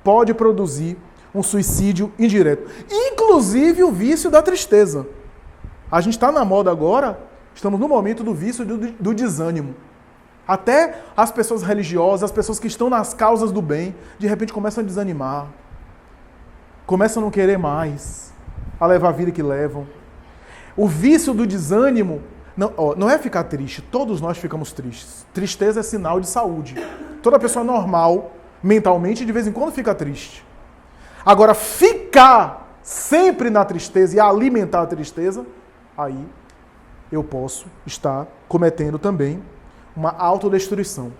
pode produzir um suicídio indireto. Inclusive o vício da tristeza. A gente está na moda agora, estamos no momento do vício do desânimo. Até as pessoas religiosas, as pessoas que estão nas causas do bem, de repente começam a desanimar. Começam a não querer mais, a levar a vida que levam. O vício do desânimo não é ficar triste, todos nós ficamos tristes. Tristeza é sinal de saúde. Toda pessoa normal, mentalmente, de vez em quando fica triste. Agora, ficar sempre na tristeza e alimentar a tristeza, aí eu posso estar cometendo também uma autodestruição.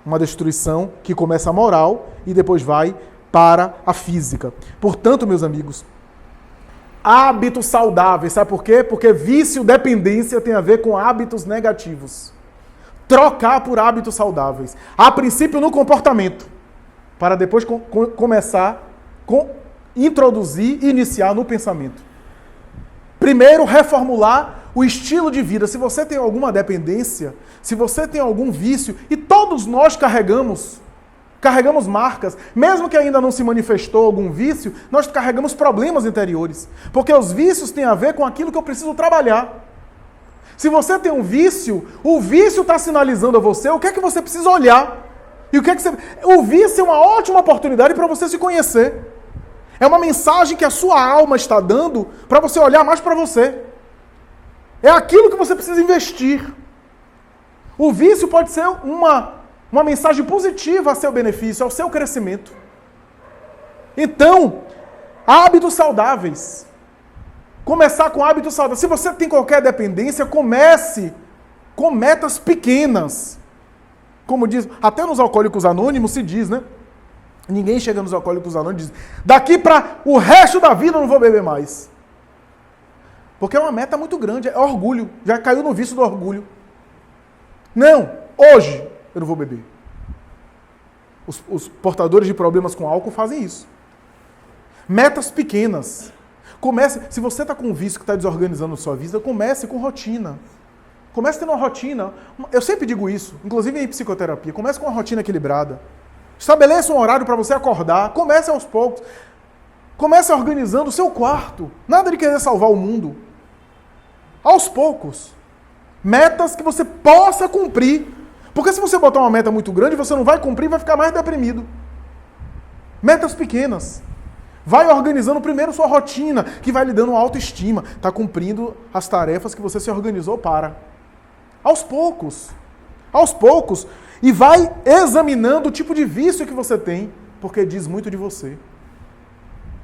Uma destruição que começa a moral e depois vai para a física. Portanto, meus amigos, hábitos saudáveis, sabe por quê? Porque vício, dependência tem a ver com hábitos negativos. Trocar por hábitos saudáveis. A princípio no comportamento, para depois começar introduzir e iniciar no pensamento. Primeiro, reformular o estilo de vida. Se você tem alguma dependência, se você tem algum vício, e todos nós carregamos marcas, mesmo que ainda não se manifestou algum vício, nós carregamos problemas interiores. Porque os vícios têm a ver com aquilo que eu preciso trabalhar. Se você tem um vício, o vício está sinalizando a você o que é que você precisa olhar. E o que é que você... O vício é uma ótima oportunidade para você se conhecer. É uma mensagem que a sua alma está dando para você olhar mais para você. É aquilo que você precisa investir. O vício pode ser uma mensagem positiva a seu benefício, ao seu crescimento. Então, hábitos saudáveis. Começar com hábitos saudáveis. Se você tem qualquer dependência, comece com metas pequenas. Como diz, até nos Alcoólicos Anônimos se diz, né? Ninguém chega nos Alcoólicos Anônimos e diz, daqui para o resto da vida eu não vou beber mais. Porque é uma meta muito grande, é orgulho. Já caiu no vício do orgulho. Não, hoje eu não vou beber. Os portadores de problemas com álcool fazem isso. Metas pequenas. Comece, se você está com um vício que está desorganizando a sua vida, comece com rotina. Comece tendo uma rotina. Eu sempre digo isso, inclusive em psicoterapia. Comece com uma rotina equilibrada. Estabeleça um horário para você acordar. Comece aos poucos. Comece organizando o seu quarto. Nada de querer salvar o mundo. Aos poucos. Metas que você possa cumprir. Porque se você botar uma meta muito grande, você não vai cumprir e vai ficar mais deprimido. Metas pequenas. Vai organizando primeiro sua rotina, que vai lhe dando autoestima. Está cumprindo as tarefas que você se organizou para. Aos poucos. Aos poucos. E vai examinando o tipo de vício que você tem, porque diz muito de você.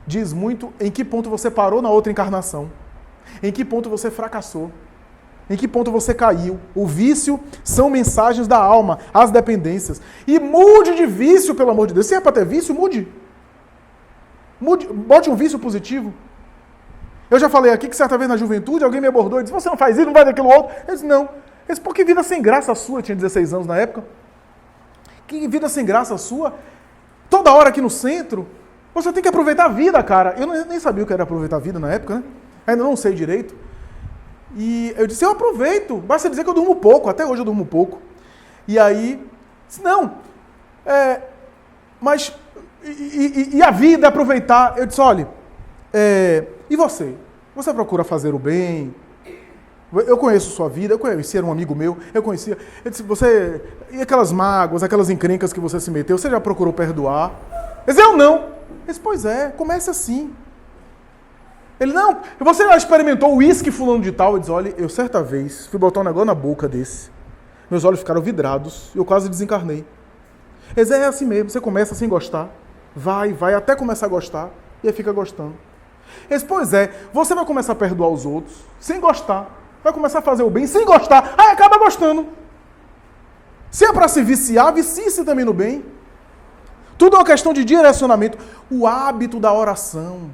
Diz muito em que ponto você parou na outra encarnação. Em que ponto você fracassou. Em que ponto você caiu. O vício são mensagens da alma, as dependências. E mude de vício, pelo amor de Deus. Se é para ter vício, mude. Mude. Bote um vício positivo. Eu já falei aqui que certa vez na juventude alguém me abordou e disse, você não faz isso, não vai daquilo outro. Eu disse, não. Eu disse, pô, que vida sem graça sua. Eu tinha 16 anos na época. Que vida sem graça sua. Toda hora aqui no centro. Você tem que aproveitar a vida, cara. Eu nem sabia o que era aproveitar a vida na época, né? Ainda não sei direito. E eu disse, eu aproveito. Basta dizer que eu durmo pouco. Até hoje eu durmo pouco. E aí, disse, não. Mas, e a vida, aproveitar? Eu disse, olha, e você? Você procura fazer o bem? Eu conheço sua vida, eu conhecia, era um amigo meu, eu conhecia. Ele disse, você. E aquelas mágoas, aquelas encrencas que você se meteu, você já procurou perdoar? Ele disse, eu não. Eu disse, pois é, comece assim. Ele, não, você já experimentou o uísque fulano de tal? Ele diz, olha, eu certa vez fui botar um negócio na boca desse. Meus olhos ficaram vidrados e eu quase desencarnei. Ele diz, é assim mesmo, você começa sem gostar. Vai, até começar a gostar e aí fica gostando. Ele diz, pois é, você vai começar a perdoar os outros sem gostar. Vai começar a fazer o bem sem gostar. Aí acaba gostando. Se é para se viciar, vicie-se também no bem. Tudo é uma questão de direcionamento. O hábito da oração.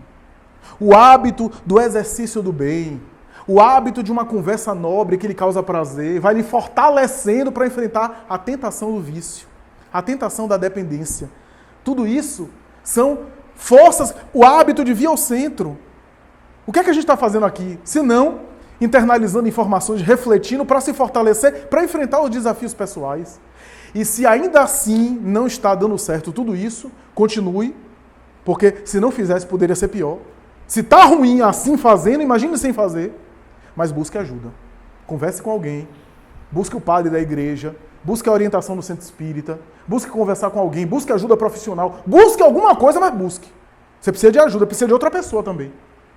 O hábito do exercício do bem. O hábito de uma conversa nobre que lhe causa prazer. Vai lhe fortalecendo para enfrentar a tentação do vício. A tentação da dependência. Tudo isso são forças. O hábito de vir ao centro. O que é que a gente está fazendo aqui? Se não internalizando informações, refletindo para se fortalecer, para enfrentar os desafios pessoais. E se ainda assim não está dando certo tudo isso, continue, porque se não fizesse poderia ser pior. Se está ruim assim fazendo, imagine sem fazer, mas busque ajuda. Converse com alguém, busque o padre da igreja, busque a orientação do centro espírita, busque conversar com alguém, busque ajuda profissional, busque alguma coisa, mas busque. Você precisa de ajuda, precisa de outra pessoa também,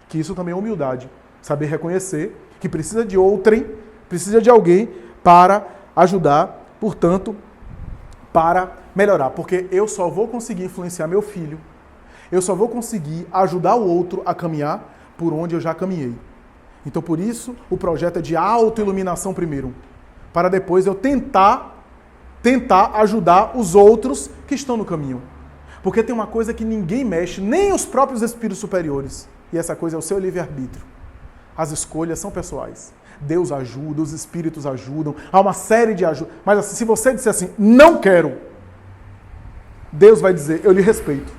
que isso também é humildade. Saber reconhecer que precisa de outrem, precisa de alguém para ajudar, portanto, para melhorar. Porque eu só vou conseguir influenciar meu filho, eu só vou conseguir ajudar o outro a caminhar por onde eu já caminhei. Então, por isso, o projeto é de autoiluminação primeiro, para depois eu tentar ajudar os outros que estão no caminho. Porque tem uma coisa que ninguém mexe, nem os próprios espíritos superiores, e essa coisa é o seu livre-arbítrio. As escolhas são pessoais. Deus ajuda, os espíritos ajudam, há uma série de ajudas. Mas assim, se você disser assim, não quero, Deus vai dizer, eu lhe respeito.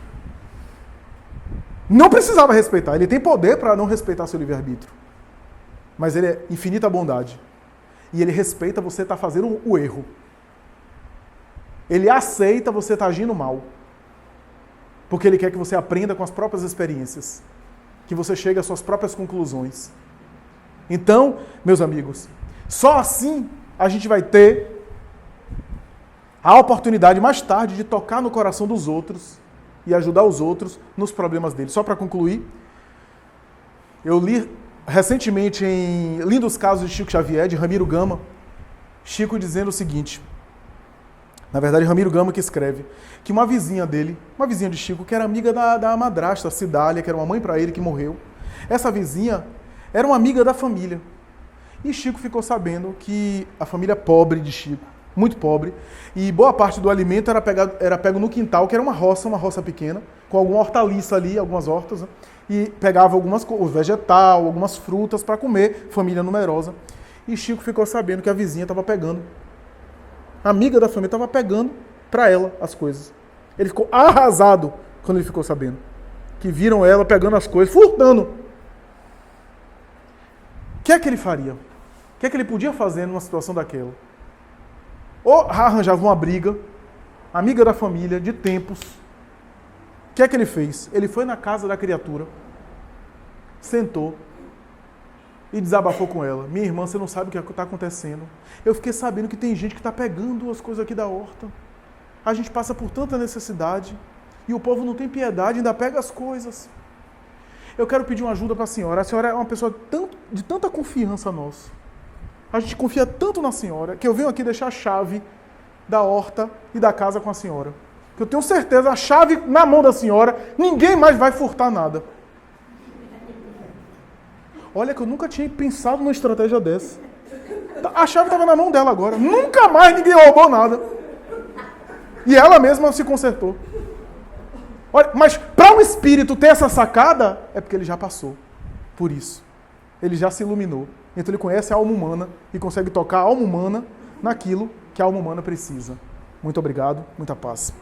Não precisava respeitar, ele tem poder para não respeitar seu livre-arbítrio. Mas ele é infinita bondade. E ele respeita você estar fazendo o erro. Ele aceita você estar agindo mal. Porque ele quer que você aprenda com as próprias experiências. Que você chegue às suas próprias conclusões. Então, meus amigos, só assim a gente vai ter a oportunidade mais tarde de tocar no coração dos outros e ajudar os outros nos problemas deles. Só para concluir, eu li recentemente em Lindos Casos de Chico Xavier, de Ramiro Gama, Chico dizendo o seguinte, na verdade Ramiro Gama que escreve, que uma vizinha dele, uma vizinha de Chico, que era amiga da madrasta, Cidália, que era uma mãe para ele, que morreu, essa vizinha era uma amiga da família. E Chico ficou sabendo que a família pobre de Chico, muito pobre, e boa parte do alimento era pego no quintal, que era uma roça pequena, com alguma hortaliça ali, algumas hortas, né? E pegava algumas vegetal, algumas frutas para comer, família numerosa. E Chico ficou sabendo que a vizinha estava pegando, a amiga da família estava pegando para ela as coisas. Ele ficou arrasado quando ele ficou sabendo que viram ela pegando as coisas, furtando. O que é que ele faria? O que é que ele podia fazer numa situação daquela? Ou arranjava uma briga, amiga da família, de tempos. O que é que ele fez? Ele foi na casa da criatura, sentou e desabafou com ela. Minha irmã, você não sabe o que está acontecendo. Eu fiquei sabendo que tem gente que está pegando as coisas aqui da horta. A gente passa por tanta necessidade e o povo não tem piedade, ainda pega as coisas. Eu quero pedir uma ajuda para a senhora. A senhora é uma pessoa de tanta confiança nossa. A gente confia tanto na senhora que eu venho aqui deixar a chave da horta e da casa com a senhora. Que eu tenho certeza, a chave na mão da senhora, ninguém mais vai furtar nada. Olha que eu nunca tinha pensado numa estratégia dessa. A chave estava na mão dela agora. Nunca mais ninguém roubou nada. E ela mesma se consertou. Olha, mas para um espírito ter essa sacada, é porque ele já passou por isso. Ele já se iluminou. Então ele conhece a alma humana e consegue tocar a alma humana naquilo que a alma humana precisa. Muito obrigado, muita paz.